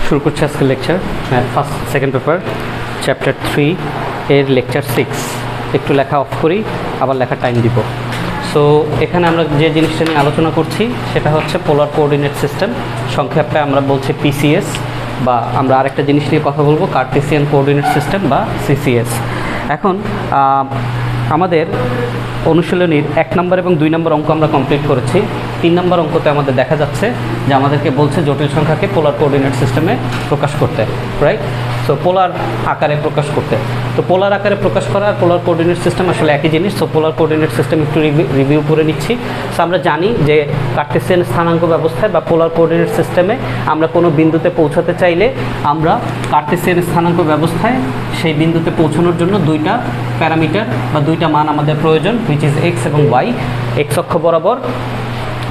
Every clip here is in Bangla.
শুরু করছি আজকের lecture first second paper chapter 3 এর লেকচার 6। একটু লেখা অফ করি, আবার লেখা টাইম দিব। সো এখানে আমরা যে জিনিসটা নিয়ে আলোচনা করছি সেটা হচ্ছে পোলার কোঅর্ডিনেট সিস্টেম, সংক্ষেপে আমরা বলছি পিসিএস, বা আমরা আরেকটা জিনিস নিয়ে কথা বলবো কার্টেসিয়ান কোঅর্ডিনেট সিস্টেম বা সিসিএস। এখন আমাদের অনুশীলনীর 1 নম্বর এবং 2 নম্বর অঙ্ক আমরা কমপ্লিট করেছি। 3 নম্বর অঙ্কতে আমাদের দেখা যাচ্ছে যে আমাদেরকে বলছে জটিল সংখ্যাকে পোলার কোঅর্ডিনেট সিস্টেমে প্রকাশ করতে, রাইট? সো পোলার আকারে প্রকাশ করতে, তো পোলার আকারে প্রকাশ করা আর পোলার কোঅর্ডিনেট সিস্টেম আসলে একই জিনিস। সো পোলার কোঅর্ডিনেট সিস্টেম একটু রিভিউ করে নিচ্ছি। সো আমরা জানি যে কার্টেসিয়ান স্থানাঙ্ক ব্যবস্থায় বা পোলার কোঅর্ডিনেট সিস্টেমে আমরা কোনো বিন্দুতে পৌঁছাতে চাইলে আমরা কার্টেসিয়ান স্থানাঙ্ক ব্যবস্থায় সেই বিন্দুতে পৌঁছানোর জন্য দুইটা প্যারামিটার বা দুইটা মান আমাদের প্রয়োজন, হুইচ ইজ এক্স এবং ওয়াই। এক্স অক্ষ বরাবর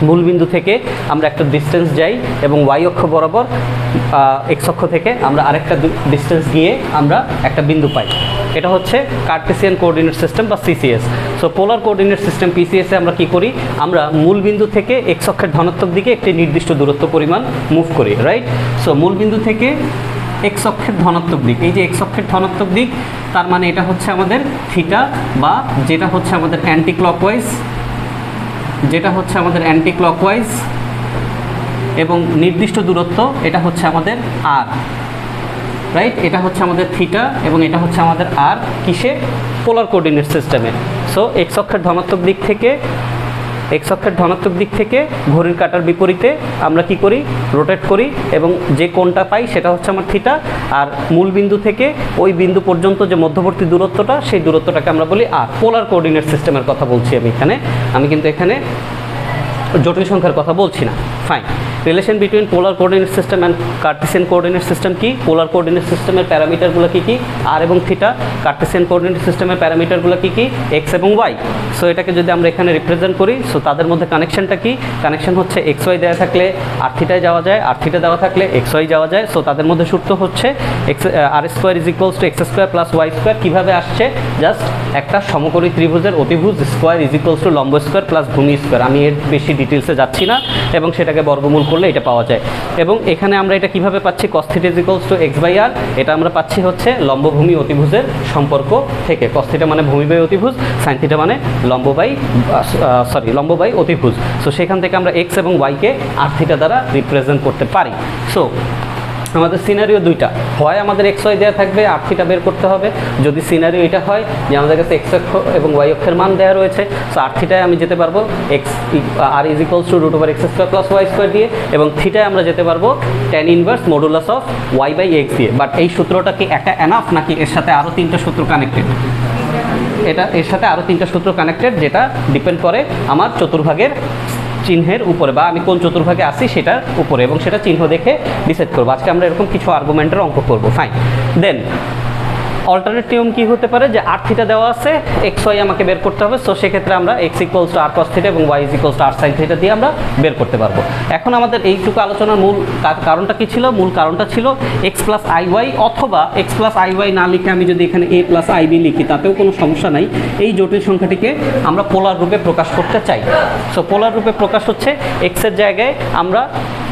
মূল বিন্দু থেকে আমরা একটা ডিস্টেন্স যাই এবং ওয়াই অক্ষ বরাবর এক্স অক্ষ থেকে আমরা আরেকটা ডিস্টেন্স গিয়ে আমরা একটা বিন্দু পাই। এটা হচ্ছে কার্টেসিয়ান কোঅর্ডিনেট সিস্টেম বা CCS. So polar coordinate system পিসিএসে আমরা কি করি, আমরা মূল বিন্দু থেকে এক্স অক্ষের ধনাত্মক দিকে একটি নির্দিষ্ট দূরত্ব পরিমাণ মুভ করি, রাইট? সো মূল বিন্দু থেকে এক্স অক্ষের ধনাত্মক দিক, এই যে এক্স অক্ষের ধনাত্মক দিক, তার মানে এটা হচ্ছে আমাদের থিটা, বা যেটা হচ্ছে আমাদের অ্যান্টি ক্লকওয়াইজ, এবং নির্দিষ্ট দূরত্ব এটা হচ্ছে আমাদের আর, রাইট? এটা হচ্ছে আমাদের থিটা এবং এটা হচ্ছে আমাদের আর, কিসে? পোলার কোঅর্ডিনেট সিস্টেমে। সো এক্স অক্ষের ধনাত্মক দিক থেকে ঘড়ির কাঁটার বিপরীতে আমরা কি করি, রোটেট করি, এবং যে কোণটা পাই সেটা হচ্ছে আমার থিটা। আর মূল বিন্দু থেকে ওই বিন্দু পর্যন্ত যে মধ্যবর্তী দূরত্বটা, সেই দূরত্বটাকে আমরা বলি আর। পোলার কোঅর্ডিনেট সিস্টেমের কথা বলছি আমি কিন্তু এখানে জটিল সংখ্যার কথা বলছি না। Fine. Relation between polar coordinate system and Cartesian coordinate system কি? পোলার কোঅর্ডিনেট সিস্টেমের প্যারামিটারগুলো কী কী? আর এবং থিটা। কার্টেসিয়ান কোঅর্ডিনেট সিস্টেমের প্যারামিটারগুলো কী কী? এক্স এবং ওয়াই। সো এটাকে যদি আমরা এখানে রিপ্রেজেন্ট করি, সো তাদের মধ্যে কানেকশনটা কি? কানেকশন হচ্ছে এক্স ওয়াই দেওয়া থাকলে আর থিটায় যাওয়া যায়, আর থিটা দেওয়া থাকলে এক্স ওয়াই যাওয়া যায়। সো তাদের মধ্যে সূত্র হচ্ছে r square is equals to x square plus Y square. কীভাবে আসছে? জাস্ট একটা সমকোণী ত্রিভুজের অতিভুজ স্কোয়ার ইজ ইকুয়ালস টু লম্ব স্কোয়ার প্লাস ভূমি স্কোয়ার। আমি এর বেশি ডিটেলসে যাচ্ছি না, এবং সেটাকে বর্গমূল করলে এটা পাওয়া যায়। এবং এখানে আমরা এটা কিভাবে পাচ্ছি? cos θ is equals to x by r. এটা আমরা পাচ্ছি হচ্ছে লম্ব ভূমি অতিভুজের সম্পর্ক থেকে। cos θ মানে ভূমি বাই অতিভুজ, sin θ মানে লম্ব বাই অতিভুজ। সো সেখান থেকে আমরা এক্স এবং ওয়াইকে আর থিটা দ্বারা রিপ্রেজেন্ট করতে পারি। সো আমাদের সিনারিও দুইটা, হয় আমাদের এক্স ওয়াই দেওয়া থাকবে, আর থিটা বের করতে হবে। যদি সিনারিও এটা হয় যে আমাদের কাছে এক্স অক্ষ এবং ওয়াই অক্ষের মান দেওয়া রয়েছে, সো আর থিটায় আমি যেতে পারবো r is equals to root over x square plus Y square দিয়ে, এবং থিটায় আমরা যেতে পারবো tan inverse modulus of y by x দিয়ে। বাট এই সূত্রটা কি একটা এনাফ, নাকি এর সাথে আরও 3টা সূত্র কানেক্টেড? এর সাথে আরও 3টা সূত্র কানেক্টেড, যেটা ডিপেন্ড করে আমার চতুর্ভাগের চিহ্নের উপরে, বা আমি কোন চতুর্ভাগে আসি সেটার উপরে, এবং সেটা চিহ্ন দেখে ডিসাইড করবো। আজকে আমরা এরকম কিছু আর্গুমেন্টের অঙ্ক করবো। ফাইন। দেন অল্টারনেট নিয়ম কী হতে পারে, যে আর থিটা দেওয়া আছে, এক্স ওয়াই আমাকে বের করতে হবে। সো সেক্ষেত্রে আমরা x equals to r cos theta এবং y is equals to r sine theta দিয়ে আমরা বের করতে পারবো। এখন আমাদের এইটুকু আলোচনার মূল কারণটা কী ছিল? মূল কারণটা ছিল এক্স প্লাস আই ওয়াই, অথবা এক্স প্লাস আই ওয়াই না লিখে আমি যদি এখানে এ প্লাস আই বি লিখি, তাতেও কোনো সমস্যা নাই। এই জটিল সংখ্যাটিকে আমরা পোলার রূপে প্রকাশ করতে চাই। সো পোলার রূপে প্রকাশ হচ্ছে এক্সের জায়গায় আমরা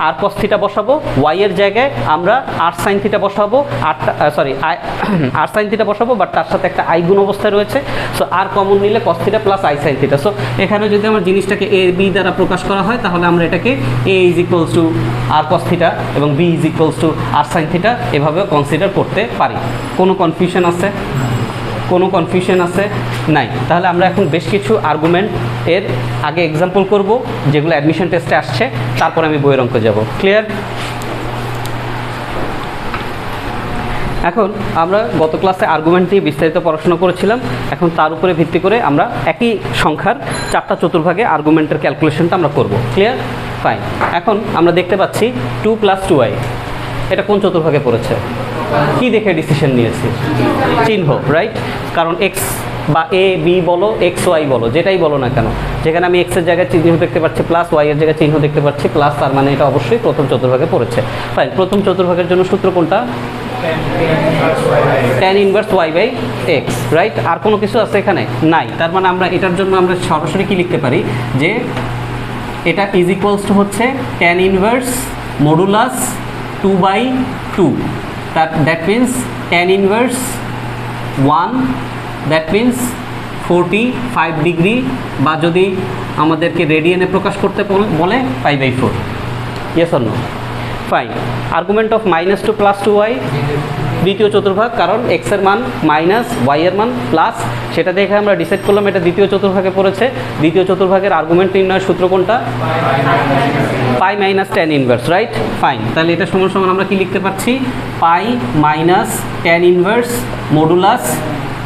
আর কস থিটা বসাবো, ওয়াইয়ের জায়গায় আমরা আর সাইন থিটা বসাবো, আর সাইন থিটা বসাবো, বাট তার সাথে একটা আই গুণ অবস্থায় রয়েছে। সো আর কমন নিলে cos theta plus i sine theta. So এখানে যদি আমার জিনিসটাকে এ বি দ্বারা প্রকাশ করা হয়, তাহলে আমরা এটাকে a is equals to r cos theta এবং b is equals to r sine theta এভাবেও কনসিডার করতে পারি। কোনো কনফিউশন আছে? নাই। তাহলে আমরা এখন বেশ কিছু আর্গুমেন্ট এর আগে এক্সাম্পল করব, যেগুলো অ্যাডমিশন টেস্টে আসছে, তারপর আমি বইয়ের অঙ্কে যাব। ক্লিয়ার? এখন আমরা গত ক্লাসে আর্গুমেন্ট নিয়ে বিস্তারিত পড়াশোনা করেছিলাম। এখন তার উপরে ভিত্তি করে আমরা একই সংখ্যার 4টা চতুর্ভাগে আর্গুমেন্টের ক্যালকুলেশনটা আমরা করব। ক্লিয়ার? ফাইন। এখন আমরা দেখতে পাচ্ছি 2 + 2i, এটা কোন চতুর্ভাগে পড়েছে? কি দেখে ডিসিশন নিয়েছি? চিহ্ন, রাইট? কারণ এক্স বা এ বি বলো, এক্স ওয়াই বলো, যেটাই বলো না কেন, যেখানে আমি এক্সের জায়গায় চিহ্ন দেখতে পাচ্ছি প্লাস, ওয়াইয়ের জায়গায় চিহ্ন দেখতে পাচ্ছি প্লাস, তার মানে এটা অবশ্যই প্রথম চতুর্ভাগে পড়েছে। ফাইন। প্রথম চতুর্ভাগের জন্য সূত্র কোনটা? tan inverse y by x, right? আর কোনো কিছু আছে এখানে? নাই। তার মানে আমরা এটার জন্য আমরা সরাসরি কি লিখতে পারি, যে এটা ইজ ইকুয়ালস টু হচ্ছে tan inverse modulus 2/2, that means tan inverse 1, that means 45 degree, বা যদি আমাদেরকে রেডিয়ানে প্রকাশ করতে বলে π/4। Yes or no? Fine. Argument of -2 + 2y, দ্বিতীয় চতুর্ভাগ, কারণ x এর মান মাইনাস y এর মান প্লাস, সেটা দেখে আমরা ডিসাইড করলাম এটা দ্বিতীয় চতুর্ভাগে পড়েছে। দ্বিতীয় চতুর্ভাগের আর্গুমেন্ট নির্ণয়ের সূত্র কোনটা? π - tan ইনভার্স, রাইট? ফাইন। তাহলে এটা সমান সমান আমরা কি লিখতে পারছি? π - tan inverse modulus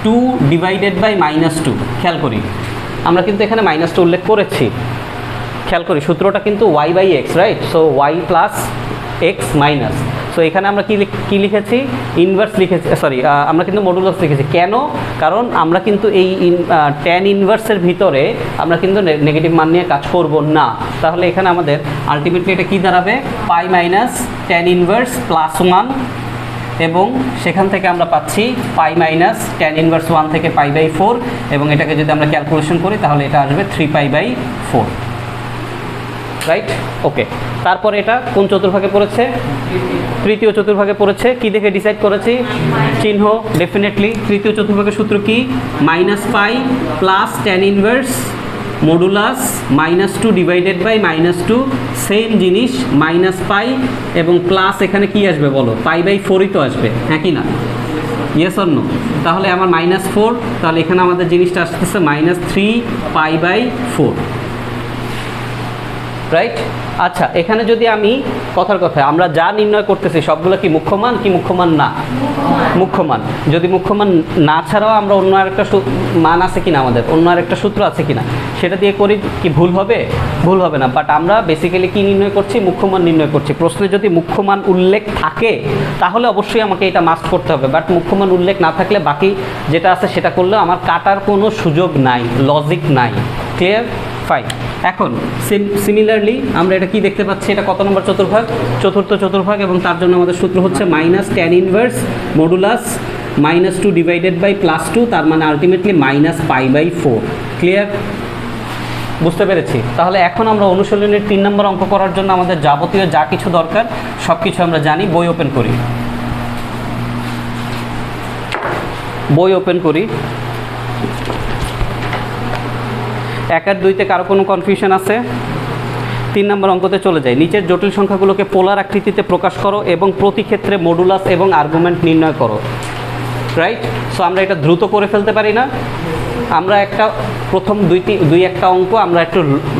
2 divided by -2। খেয়াল করি, আমরা কিন্তু এখানে -2 উল্লেখ করেছি, খেয়াল করি সূত্রটা কিন্তু y/x, right? So y plus x minus, so এখানে আমরা কি লিখেছি? ইনভার্স লিখেছি, সরি, আমরা কিন্তু মডুলাস লিখেছি। কেন? কারণ আমরা কিন্তু এই ট্যান ইনভার্সের ভিতরে আমরা কিন্তু নেগেটিভ মান নিয়ে কাজ করব না। তাহলে এখানে আমাদের আলটিমেটলি এটা কি দাঁড়াবে? π - tan ইনভার্স প্লাস 1, এবং সেখান থেকে আমরা পাচ্ছি π - tan ইনভার্স 1 থেকে π/4, এবং এটাকে যদি আমরা ক্যালকুলেশন করি তাহলে এটা আসবে 3π/4, রাইট? ওকে। তারপরে এটা কোন চতুর্ভাগে পড়েছে? তৃতীয় চতুর্ভাগে পড়েছে। কি দেখে ডিসাইড করেছি? চিহ্ন, ডেফিনেটলি। তৃতীয় চতুর্ভাগের সূত্র কি? -π plus tan inverse modulus -2 divided by -2, same জিনিস -π এবং প্লাস এখানে কি আসবে বলো? π/4ই তো আসবে, হ্যাঁ কি না? Yes or no? তাহলে আমার -4, তাহলে এখানে আমাদের জিনিসটা আসতেছে -3π/4, রাইট? আচ্ছা, এখানে যদি আমি কথার কথা আমরা যা নির্ণয় করতেছি সবগুলো কি মুখ্যমান কি মুখ্যমান না? মুখ্যমান। যদি মুখ্যমান না ছাড়াও আমরা অন্য আরেকটা মান আছে কিনা, আমাদের অন্য আরেকটা সূত্র আছে কিনা, সেটা দিয়ে করি কি ভুল হবে? ভুল হবে না। বাট আমরা বেসিক্যালি কি নির্ণয় করছি? মুখ্যমান নির্ণয় করছি। প্রশ্নে যদি মুখ্যমান উল্লেখ থাকে তাহলে অবশ্যই আমাকে এটা মাস্ট করতে হবে, বাট মুখ্যমান উল্লেখ না থাকলে বাকি যেটা আছে সেটা করলেও আমার কাটার কোনো সুযোগ নাই, লজিক নাই। ক্লিয়ার? ফাইন। এখন সিমিলারলি আমরা এটা কি দেখতে পাচ্ছি? এটা কত নম্বর চতুর্ভাগ? চতুর্থ চতুর্ভাগ, এবং তার জন্য আমাদের সূত্র হচ্ছে -tan inverse modulus -2 divided by +2, তার মানে আলটিমেটলি -π/4। ক্লিয়ার? বুঝতে পেরেছি। তাহলে এখন আমরা অনুশীলনের 3 নম্বর অঙ্ক করার জন্য আমাদের যাবতীয় যা কিছু দরকার সব কিছু আমরা জানি। বই ওপেন করি, বই ওপেন করি। 1 আর 2তে কারো কোনো কনফিউশন আছে? 3 নম্বর অঙ্কতে চলে যায়। নিচের জটিল সংখ্যাগুলোকে পোলার আকৃতিতে প্রকাশ করো এবং প্রতি ক্ষেত্রে মডুলাস এবং আর্গুমেন্ট নির্ণয় করো, রাইট? সো আমরা এটা দ্রুত করে ফেলতে পারি না? আমরা একটা প্রথম দুই একটা অঙ্ক আমরা একটু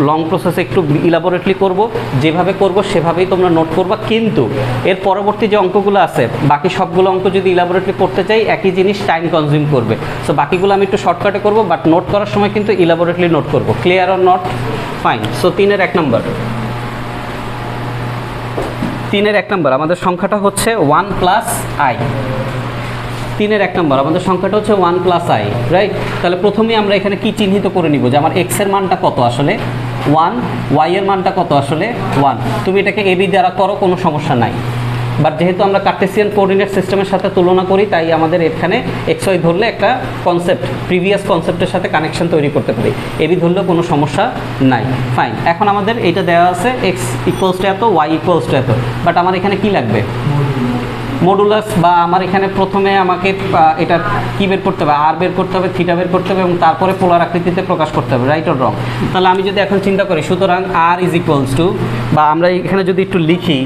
লং প্রসেসে একটু ইলাবোরেটলি করব, যেভাবে করব সেভাবেই তোমরা নোট করবা। কিন্তু এর পরবর্তী যে অঙ্কগুলো আছে বাকি সবগুলো অঙ্ক যদি ইলাবোরেটলি করতে চাই একই জিনিস টাইম কনজিউম করবে। সো বাকিগুলো আমি একটু শর্টকাটে করব, বাট নোট করার সময় কিন্তু ইলাবোরেটলি নোট করব। Clear or not? Fine. So 3-এর 1 নম্বর, 3-এর 1 নম্বর আমাদের সংখ্যাটা হচ্ছে 1 + i। 3-এর 1 নম্বর আমাদের সংখ্যাটা হচ্ছে 1 + i, রাইট? তাহলে প্রথমেই আমরা এখানে কি চিহ্নিত করে নিব যে আমার x এর মানটা কত আসলে 1, y এর মানটা কত আসলে 1। তুমি এটাকে ab দ্বারা করো, কোনো সমস্যা নাই। বাট যেহেতু আমরা কার্টেসিয়ান কোঅর্ডিনেট সিস্টেমের সাথে তুলনা করি তাই আমাদের এখানে xy ধরলে একটা কনসেপ্ট প্রিভিয়াস কনসেপ্টের সাথে কানেকশন তৈরি করতে পারি, ab ধরলেও কোনো সমস্যা নাই। ফাইন। এখন আমাদের এইটা দেওয়া আছে x = এত, y = এত, বাট আমার এখানে কি লাগবে? মডুলাস, বা আমার এখানে প্রথমে আমাকে এটা কি বের করতে হবে? আর বের করতে হবে, থিটা বের করতে হবে, এবং তারপরে পোলার আকৃতিতে প্রকাশ করতে হবে, রাইট অর রং? তাহলে আমি যদি এখন চিন্তা করি, সুতরাং r = বা আমরা এখানে যদি একটু লিখি,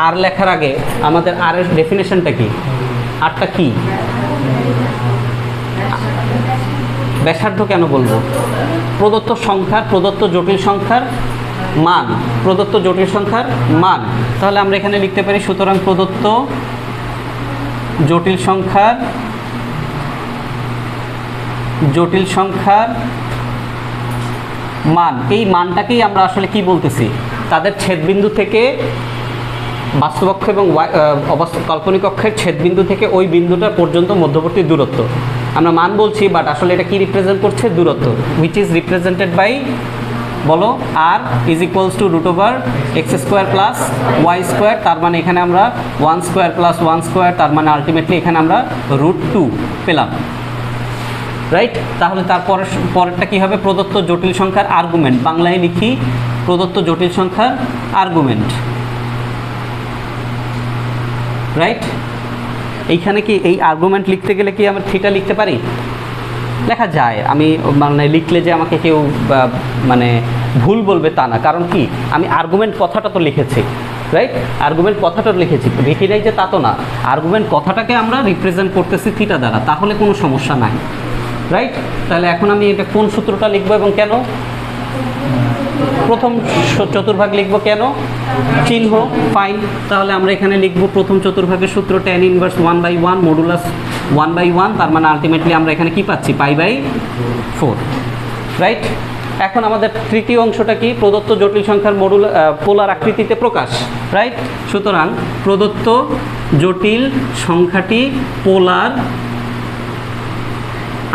আর লেখার আগে আমাদের আর এর ডেফিনেশনটা কি? আরটা কি? ব্যাসার্ধ কেন বলবো? প্রদত্ত সংখ্যার, প্রদত্ত জটিল সংখ্যার মান, প্রদত্ত জটিল সংখ্যার মান। তাহলে আমরা এখানে লিখতে পারি, সুতরাং প্রদত্ত জটিল সংখ্যার মান, এই মানটাকেই আমরা আসলে কি বলতেছি? তাদের ছেদবিন্দু থেকে বাস্তব অক্ষ এবং কাল্পনিক অক্ষের ছেদবিন্দু থেকে ওই বিন্দুটা পর্যন্ত মধ্যবর্তী দূরত্ব আমরা মান বলছি, বাট আসলে এটা কি রিপ্রেজেন্ট করছে? দূরত্ব, হুইচ ইজ রিপ্রেজেন্টেড বাই, বলো, r = √x² + y², তার মানে এখানে আমরা 1² + 1², তার মানে আলটিমেটলি এখানে আমরা √2 পেলাম, রাইট? তাহলে পরেরটা কি হবে? প্রদত্ত জটিল সংখ্যার আর্গুমেন্ট। বাংলায় লিখি প্রদত্ত জটিল সংখ্যার আর্গুমেন্ট। রাইট? এইখানে কি এই আর্গুমেন্ট লিখতে গেলে কি আমি থিটা লিখতে পারি? লেখা যায়, আমি মানে লিখলে যে আমাকে কেউ মানে ভুল বলবে তা না, কারণ কি আমি আর্গুমেন্ট কথাটা তো লিখেছি, রাইট? আর্গুমেন্ট কথাটা লিখেছি, লিখি নাই যে তা তো না, আর্গুমেন্ট কথাটাকে আমরা রিপ্রেজেন্ট করতেছি থিটা দ্বারা, তাহলে কোনো সমস্যা নাই, রাইট? তাহলে এখন আমি এটা কোন সূত্রটা লিখবো এবং কেন? প্রথম চতুর্ভাগ লিখবো, কেন? চিহ্ন, ফাইন। তাহলে আমরা এখানে লিখবো প্রথম চতুর্ভাগের সূত্র tan ইনভার্স 1/1 মডুলাস 1/1, তার মানে আলটিমেটলি আমরা এখানে কি পাচ্ছি? π/4, রাইট? এখন আমাদের তৃতীয় অংশটা কি? প্রদত্ত জটিল সংখ্যার পোলার আকৃতিতে প্রকাশ, রাইট? সুতরাং প্রদত্ত জটিল সংখ্যাটি পোলার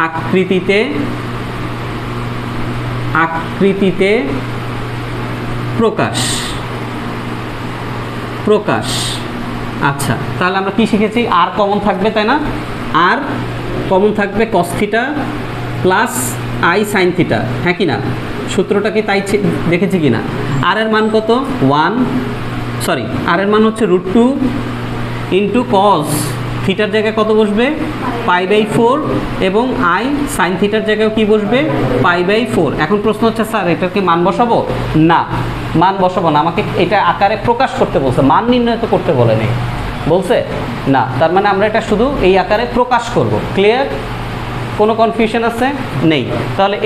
আকৃতিতে প্রকাশ। আচ্ছা, তাহলে আমরা কি শিখেছি? আর কমন থাকবে, তাই না? আর কমন থাকবে cos theta plus i sin theta, হ্যাঁ কি না? সূত্রটা কি তাই দেখেছি কি না? আর এর মান কত? আর এর মান হচ্ছে √2 ইন্টু cos থিটার জায়গায় কত বসবে? π/4, এবং i sin থিটার জায়গায় কি বসবে? π/4। এখন প্রশ্ন হচ্ছে, স্যার এটার কি মান বসাবো? না, মান বসাবো না, আমাকে এটা আকারে প্রকাশ করতে বলছে, মান নির্ণয় তো করতে বলেনি, বলছে না। তার মানে আমরা এটা শুধু এই আকারে প্রকাশ করব। ক্লিয়ার? কোনো কনফিউশন আছে? নেই। তাহলে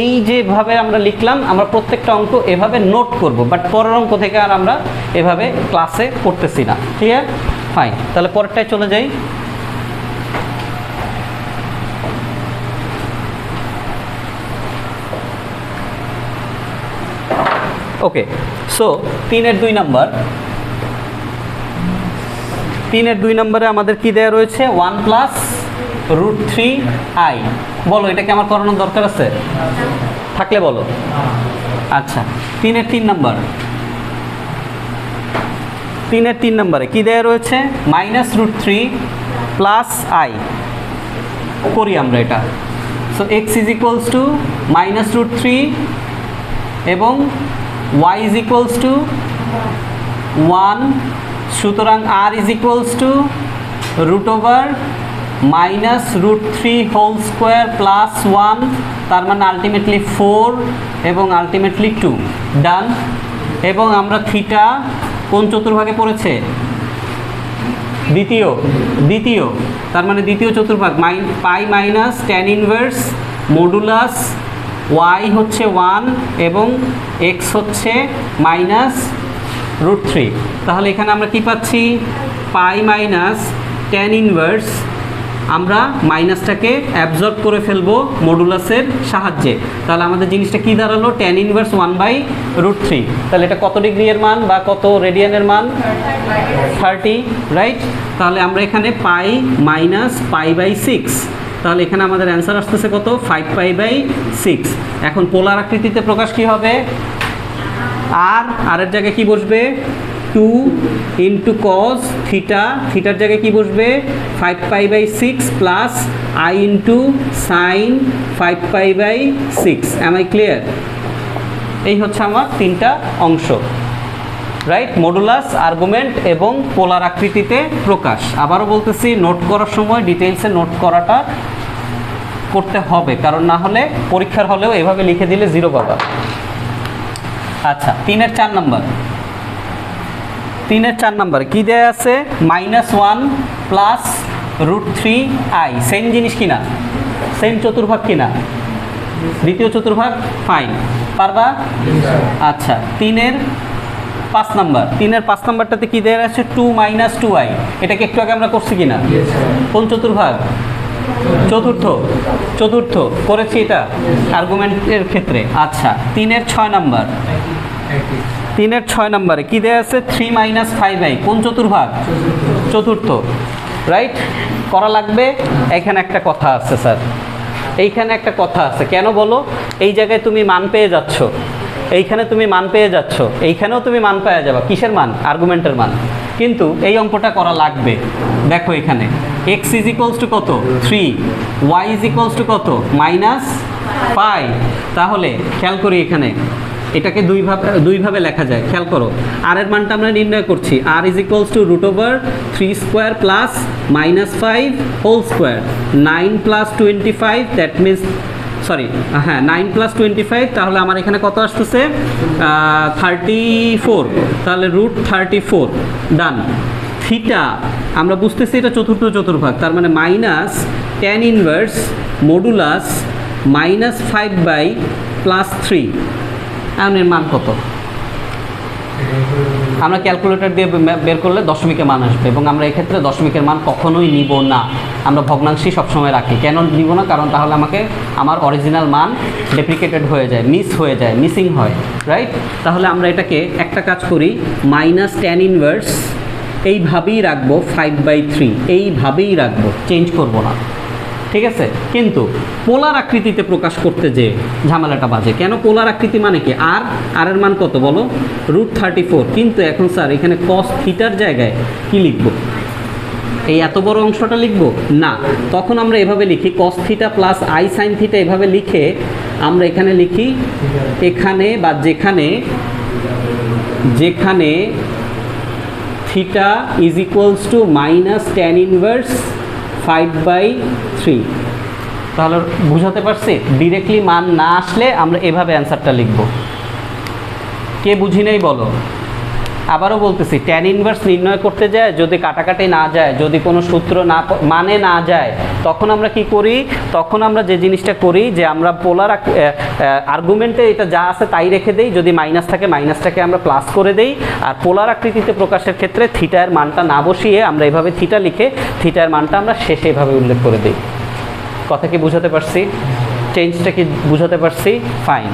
এই যেভাবে আমরা লিখলাম, আমরা প্রত্যেকটা অঙ্ক এভাবে নোট করব, বাট পরের অঙ্ক থেকে আর আমরা এভাবে ক্লাসে করতেছি না। ক্লিয়ার? ফাইন। তাহলে পরেরটায় চলে যাই। ওকে, সো 3-এর 2 নাম্বার, 3-এর 2 নম্বরে আমাদের কি দেয়া রয়েছে? 1 প্লাস √3i। বলো, এটা কি আমার করানোর দরকার আছে? থাকলে বলো। আচ্ছা, 3-এর 3 নাম্বার, 3-এর 3 নম্বরে কি দেয়া রয়েছে? -√3 প্লাস i। করি আমরা এটা। So x is equals to -√3 এবং y ইজ ইকুয়ালস টু 1, সুতরাং r is equals to √-√3 whole square plus 1, তার মানে আলটিমেটলি 4 এবং আলটিমেটলি 2। ডান। এবং আমরা থিটা কোন চতুর্ভাগে পড়েছে? দ্বিতীয়, তার মানে দ্বিতীয় চতুর্ভাগ, পাই minus tan inverse modulus y হচ্ছে 1 এবং x হচ্ছে -√3। তাহলে এখানে আমরা কি পাচ্ছি? পাই মাইনাস tan ইনভার্স, আমরা মাইনাসটাকে অ্যাবজর্ব করে ফেলবো মডুলাসের সাহায্যে। তাহলে আমাদের জিনিসটা কি দাঁড়ালো? tan inverse 1/√3। তাহলে এটা কত ডিগ্রি এর মান বা কত রেডিয়ানের মান? 30, রাইট? তাহলে আমরা এখানে পাই মাইনাস π/6, তাহলে এখানে আমাদের অ্যান্সার আসতেছে কত? 5π/6। এখন পোলার আকৃতিতে প্রকাশ কি হবে? আর এর জায়গায় কি বসবে? 2 ইন্টু cos থিটা, থিটার জায়গায় কি বসবে? 5π/6 plus i into sine 5π/6। Am I clear? এই হচ্ছে আমার 3টা অংশ, রাইট? মডুলাস, আর্গুমেন্ট এবং পোলার আকৃতিতে প্রকাশ। আবারও বলতেছি, নোট করার সময় ডিটেইলসে নোট করাটা করতে হবে, কারণ না হলে পরীক্ষার হলেও এভাবে লিখে দিলে 0 পাবা। আচ্ছা, 3-এর 4 নাম্বার, 3-এর 4 নাম্বার কি দেয়া আছে? -1 প্লাস √3i। সেম জিনিস কিনা? সেম চতুর্ভাগ কিনা? দ্বিতীয় চতুর্ভাগ। ফাইন, পারবা? আচ্ছা, 3-এর 5 নাম্বার, 3-এর 5 নাম্বারটাতে কি দেয়া আছে? 2 - 2i। এটাকে একটু আগে আমরা করছি কিনা? কোন চতুর্ভাগ? চতুর্থ করেছি এটা আর্গুমেন্টের ক্ষেত্রে। আচ্ছা, 3-এর 6 নাম্বার, 3-এর 6 নাম্বারে কি দেয়া আছে? 3 - 5i। কোন চতুর্ভাগ? চতুর্থ, রাইট? করা লাগবে। এখানে একটা কথা আছে স্যার, এইখানে একটা কথা আছে। কেন বলো? এই জায়গায় তুমি মান পেয়ে যাচ্ছ, এইখানে তুমি মান পেয়ে যাচ্ছ, এইখানেও তুমি মান পেয়ে যাবা। কিসের মান? আর্গুমেন্টের মান। কিন্তু এই অঙ্কটা করা লাগবে। দেখো এখানে x ইজ ইকুয়ালস টু কত? 3, y ইজ ইকুয়ালস টু কত? -5। তাহলে খেয়াল করি, এখানে এটাকে দুইভাবে লেখা যায়, খেয়াল করো। আর এর মানটা আমরা নির্ণয় করছি, আর is equals to √3 square plus -5 whole square, 9 plus 25, that means sorry হ্যাঁ 9 প্লাস 25, তাহলে আমার এখানে কত আসতেছে 34, তাহলে √34 ডান। থিটা আমরা বুঝতেছি এটা চতুর্থ চতুর্ভাগ, তার মানে -tan ইনভার্স মডুলাস -5/+3, এখন এর মান কত? আমরা ক্যালকুলেটর দিয়ে বের করলে দশমিকের মান আসবে, এবং আমরা এক্ষেত্রে দশমিকের মান কখনোই নিব না, আমরা ভগ্নাংশই সবসময় রাখি। কেন নিব না? কারণ তাহলে আমার অরিজিনাল মান ডেপ্লিকেটেড হয়ে যায়, মিসিং হয়, রাইট? তাহলে আমরা এটাকে একটা কাজ করি, -tan ইনভার্স এইভাবেই রাখবো 5/3, এইভাবেই রাখবো, চেঞ্জ করব না, ঠিক আছে? কিন্তু পোলার আকৃতিতে প্রকাশ করতে যে ঝামেলাটা বাজে। কেন পোলার আকৃতি মানে কি? আর এর মান কত বলো? √34, কিন্তু এখন স্যার এখানে cos থিটার জায়গায় কি লিখব? এই এত বড় অংশটা লিখব না, তখন আমরা এভাবে লিখি cos theta plus i sin theta, এভাবে লিখে আমরা এখানে লিখি, এখানে বা যেখানে theta is equals two -tan inverse 5/3। তাহলে বুঝাতে পারছি? ডিরেক্টলি মান না আসলে আমরা এভাবে অ্যান্সারটা লিখব। কে বুঝি নেই বলো? আবারও বলতেছি, tan ইনভার্স নির্ণয় করতে যায় যদি কাটাকাটি না যায়, যদি কোনো সূত্র মানে না যায়, তখন আমরা কি করি? তখন আমরা যে জিনিসটা করি যে আমরা পোলার আর্গুমেন্টে এটা যা আছে তাই রেখে দেই, যদি মাইনাস থাকে মাইনাসটাকে আমরা প্লাস করে দেই, আর পোলার আকৃতিতে প্রকাশের ক্ষেত্রে থিটার মানটা না বসিয়ে আমরা এভাবে থিটা লিখে থিটার মানটা আমরা শেষে এভাবে উল্লেখ করে দিই। কথা কি বুঝাতে পারছি? চেঞ্জটা কি বুঝাতে পারছি? ফাইন।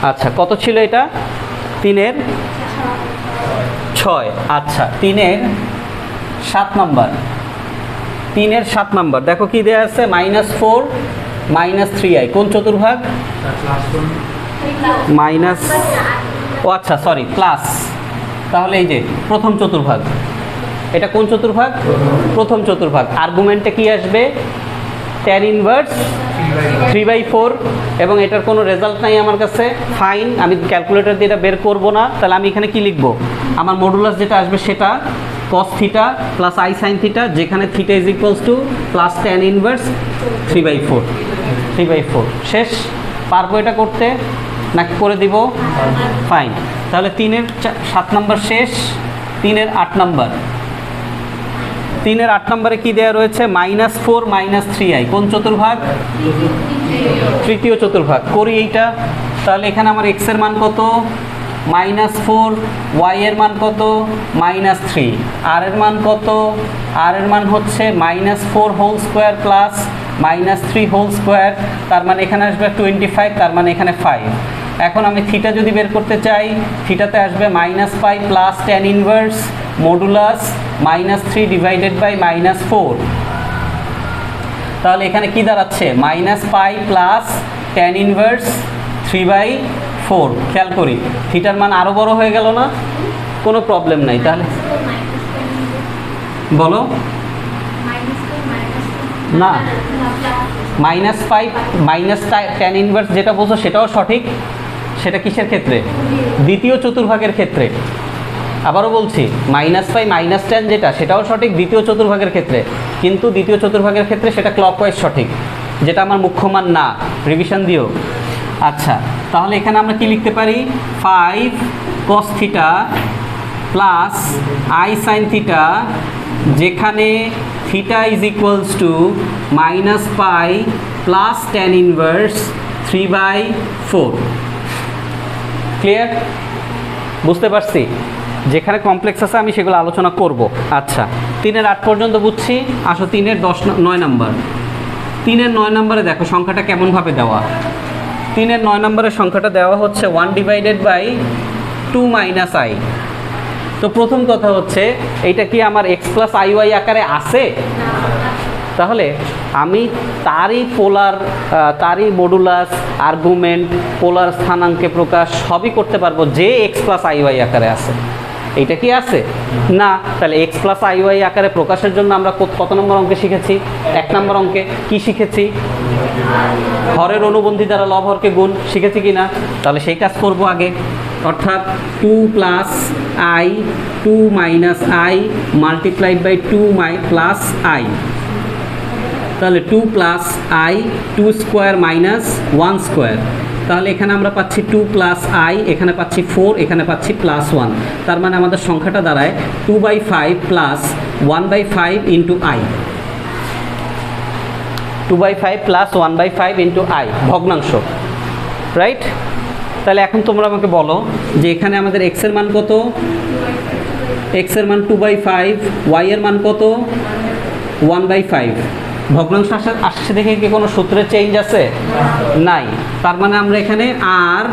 আচ্ছা, কত ছিল এটা? 3-এর 6। আচ্ছা, 3-এর 7 নাম্বার। 3-এর 7 নাম্বার দেখো কি দেয়া আছে, -4 -3i, কোন চতুর্ভাগ? মাইনাস, ও আচ্ছা সরি, প্লাস। তাহলে এই যে প্রথম চতুর্ভাগ, এটা কোন চতুর্ভাগ? প্রথম চতুর্ভাগ। আর্গুমেন্টে কি আসবে? tan ইনভার্স 3/4, এবং এটার কোনো রেজাল্ট নাই আমার কাছে, ফাইন, আমি ক্যালকুলেটর দিয়ে এটা বের করবো না। তাহলে আমি এখানে কি লিখবো? আমার মডুলাস যেটা আসবে সেটা cos theta plus i sin theta, যেখানে theta is equals to plus tan inverse 3/4। শেষ? পারবো এটা করতে নাকি করে দিব? ফাইন। তাহলে 3-এর 7 নাম্বার শেষ। 3-এর 8 নাম্বার। 3-এর 8 নম্বরে কি দেওয়া রয়েছে? -4 -3i, কোন চতুর্ভাগ? তৃতীয় চতুর্ভাগ। করি এইটা। তাহলে এখানে আমার x এর মান কত? -4, y এর মান কত? -3, r এর মান কত? r এর মান হচ্ছে -4 whole square plus -3 whole square, তার মানে এখানে আসবে 25, তার মানে এখানে 5। এখন আমি থিটা যদি বের করতে চাই, থিটাতে আসবে -5 plus tan inverse modulus -3 divided by -4। তাহলে এখানে কি দাঁড়াচ্ছে? -5 প্লাস tan ইনভার্স 3/4। খেয়াল করি, থিটার মান আরও বড় হয়ে গেল না? কোনো প্রবলেম নাই। তাহলে বলো না, -5 tan ইনভার্স যেটা বলছো সেটাও সঠিক। সেটা কিসের ক্ষেত্রে? দ্বিতীয় চতুর্ভাগের ক্ষেত্রে। আবারও বলছি, -5 tan যেটা সেটাও সঠিক দ্বিতীয় চতুর্ভাগের ক্ষেত্রে, কিন্তু দ্বিতীয় চতুর্ভাগের ক্ষেত্রে সেটা ক্লকওয়াইজ সঠিক, যেটা আমার মুখ্য মান না। রিভিশন দিও। আচ্ছা, তাহলে এখানে আমরা কি লিখতে পারি? 5 cos theta plus i sin theta, যেখানে theta is equals to -5 plus tan inverse 3/4। Clear? বুঝতে পারছি? যেখানে কমপ্লেক্স আছে আমি সেগুলো আলোচনা করব। আচ্ছা, 3-এর 8 পর্যন্ত বুঝছি। আসো 3-এর 9 নাম্বার। 3-এর 9 নম্বরে দেখো সংখ্যাটা কেমনভাবে দেওয়া। 3-এর 9 নম্বরের সংখ্যাটা দেওয়া হচ্ছে 1 ডিভাইডেড বাই 2 মাইনাস i। তো প্রথম কথা হচ্ছে, এইটা কি আমার x প্লাস iy আকারে আছে? তাহলে আমি তারই মডুলাস, আর্গুমেন্ট, পোলার স্থানাঙ্কে প্রকাশ সবই করতে পারবো যে x প্লাস iy আকারে আছে। এইটা কি আছে না। তাহলে এক্স প্লাস আই ওয়াই আকারে প্রকাশের জন্য আমরা কত নম্বর অঙ্কে শিখেছি? 1 নম্বর অঙ্কে কি শিখেছি? হরের অনুবন্ধী দ্বারা লব হরকে গুণ, শিখেছি কি না? তাহলে সেই কাজ করব আগে, অর্থাৎ 2 plus I 2 minus I multiplied by 2 plus I, তাহলে 2 plus I 2 square minus 1 square, তাহলে এখানে আমরা পাচ্ছি 2 প্লাস আই, এখানে পাচ্ছি 4, এখানে পাচ্ছি প্লাস 1, তার মানে আমাদের সংখ্যাটা দাঁড়ায় 2/5 plus 1/5 into I, 2/5 plus 1/5 into I, ভগ্নাংশ, রাইট? তাহলে এখন তোমরা আমাকে বলো যে এখানে আমাদের এক্স এর মান কত? এক্স এর মান 2/5, ওয়াই এর মান কত? 1/5। ভগ্নাংশ আসছে দেখে কি কোনো সূত্রের চেঞ্জ আছে? নাই। তার মানে আমরা এখানে আর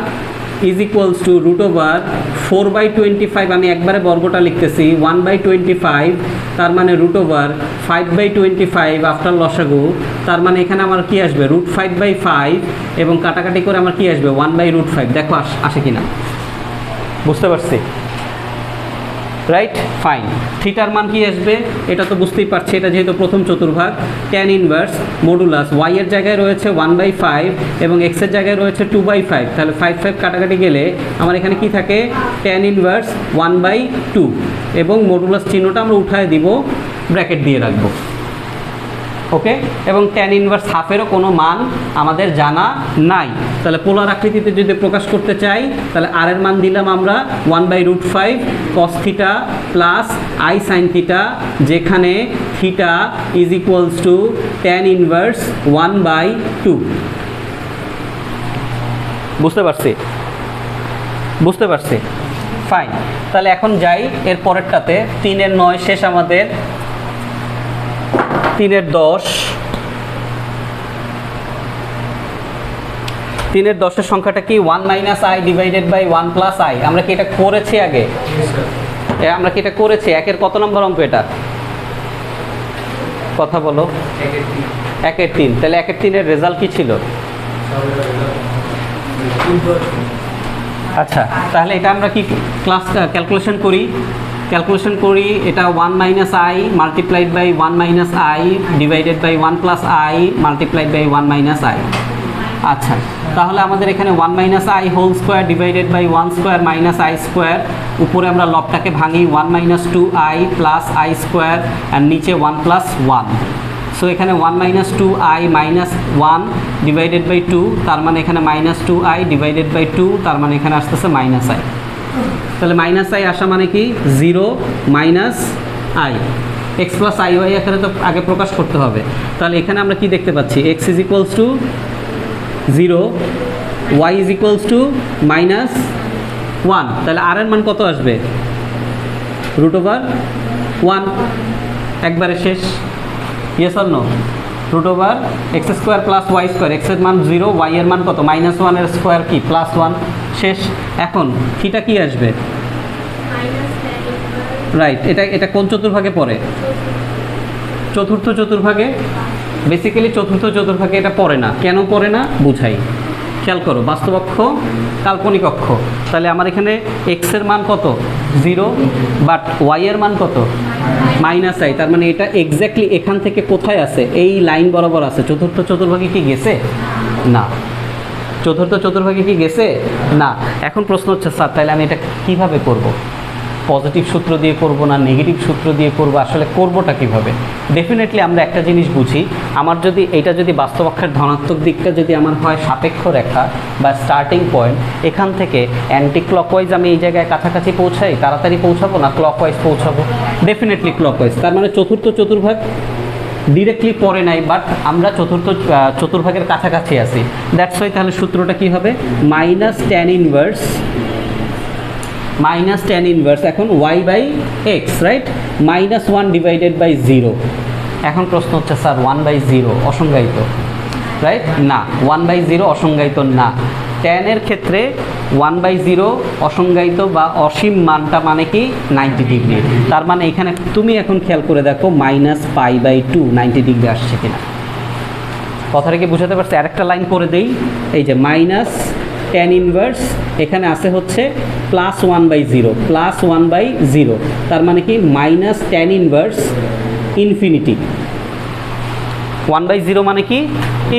ইজ ইকুয়ালস টু √4/25, আমি একবারে বর্গটা লিখতেছি 1/25, তার মানে √5/25 আফটার লসাগু, তার মানে এখানে আমার কি আসবে? √5/5 এবং কাটাকাটি করে আমার কি আসবে? 1/√5। দেখো আসে কিনা, বুঝতে পারছি, রাইট? ফাইন। থিটার মান কি আসবে? এটা তো বুঝতেই পারছি, এটা যেহেতু প্রথম চতুর্ভাগ, ট্যান ইনভার্স মডুলাস ওয়াই এর জায়গায় রয়েছে 1/5 এবং এক্স এর জায়গায় রয়েছে 2/5, তাহলে 5 কাটাকাটি গেলে আমার এখানে কি থাকে? ট্যান ইনভার্স 1/2 এবং মডুলাস চিহ্নটা আমরা উঠায় দিব, ব্র্যাকেট দিয়ে রাখবো, ওকে? এবং ট্যান ইনভার্স হাফেরও কোনো মান আমাদের জানা নাই। তাহলে পোলার আকৃতিতে যদি প্রকাশ করতে চাই, তাহলে আর এর মান দিলাম আমরা 1/√5 cos theta plus i sine theta, যেখানে theta is equals to tan inverse 1/2। বুঝতে পারছি? বুঝতে পারছি, ফাইন। তাহলে এখন যাই এর পরেরটাতে, 3 এর 9 শেষ আমাদের, 3 এর 10, 3 এর 10 এর সংখ্যাটা কি? 1 minus I divided by 1 plus I. আমরা কি এটা করেছি আগে? আমরা কি এটা করেছি? 1 এর কত নম্বর অঙ্ক এটা? কথা বলো। 1 এর 3। তাহলে 1 এর 3 এর রেজাল্ট কি ছিল? আচ্ছা, তাহলে এটা আমরা কি ক্লাস ক্যালকুলেশন করি? এটা 1 minus I multiplied by 1 minus I divided by 1 plus i multiplied by 1 minus i. আচ্ছা, তাহলে আমাদের এখানে 1 minus i whole square divided by 1 square minus i square, উপরে আমরা লবটাকে ভাঙি 1 minus 2 i plus I square, আর নিচে 1 প্লাস 1। সো এখানে 1 minus 2 i minus 1 divided by 2, তার মানে এখানে মাইনাস 2 আই ডিভাইডেড বাই 2, তার মানে এখানে আসতেছে মাইনাস আই। তাহলে মাইনাস আই আসা মানে কি? 0 minus I, X plus I Y এখানে তো আগে প্রকাশ করতে হবে। তাহলে এখানে আমরা কি দেখতে পাচ্ছি? X is equals to 0, Y is equals to minus 1, তাহলে আর এর মান কত আসবে? √1, একবারে শেষ। Yes or no? √x square plus Y square, X এর মান 0, ওয়াই এর মান কত? -1 এর স্কোয়ার কি? +1, শেষ। এখন থিটা কি আসবে? রাইট। এটা কোন চতুর্ভাগে পড়ে? চতুর্থ চতুর্ভাগে। বেসিক্যালি চতুর্থ চতুর্ভাগে এটা পড়ে না। কেন পড়ে না বুঝাই, খেয়াল করো। বাস্তব অক্ষ, কাল্পনিক অক্ষ, তাহলে আমার এখানে এক্স এর মান কত? 0, বাট ওয়াই এর মান কত? মাইনাস আই, তার মানে এটা এক্স্যাক্টলি এখান থেকে কোথায় আছে? এই লাইন বরাবর আছে। চতুর্থ চতুর্ভাগে কি গেছে? না। চতুর্থ চতুর্ভাগে কি গেছে? না। এখন প্রশ্ন হচ্ছে, স্যার তাহলে আমি এটা কিভাবে করব? পজিটিভ সূত্র দিয়ে করব না নেগেটিভ সূত্র দিয়ে করব? আসলে করবোটা কিভাবে? ডেফিনেটলি আমরা একটা জিনিস বুঝি, আমার যদি এটা যদি বাস্তব অক্ষের ধনাত্মক দিকটা যদি আমার হয় সাপেক্ষ রেখা বা স্টার্টিং পয়েন্ট, এখান থেকে অ্যান্টি ক্লকওয়াইজ আমি এই জায়গায় কাছাকাছি পৌঁছাই, তাড়াতাড়ি পৌঁছাবো না ক্লকওয়াইজ পৌঁছাবো? Definitely clockwise. তার মানে চতুর্থ চতুর্ভাগ ডিরেক্টলি পড়ে নাই, বাট আমরা চতুর্থ চতুর্ভাগের কাছাকাছি আছি। দ্যাটস ওয়াই তাহলে সূত্রটা কি হবে? মাইনাস ট্যান ইনভার্স এখন y by x, right? -1 divided by 0। এখন প্রশ্ন হচ্ছে, স্যার 1/0 অসংজ্ঞায়িত, রাইট? না, 1/0 অসংজ্ঞায়িত না। ট্যান এর ক্ষেত্রে 1/0 অসংজ্ঞায়িত বা অসীম মানটা মানে কি? 90 ডিগ্রি। তার মানে এখানে তুমি এখন খেয়াল করে দেখো -π/2 90 ডিগ্রি আসছে কিনা। কথাটা কি বুঝাতে পারছি? আরেকটা লাইন করে দেই, এই যে ট্যান ইনভার্স এখানে আছে হচ্ছে +1/0, +1/0, তার মানে কি মাইনাস ট্যান ইনভার্স ইনফিনিটি। 1/0 মানে কি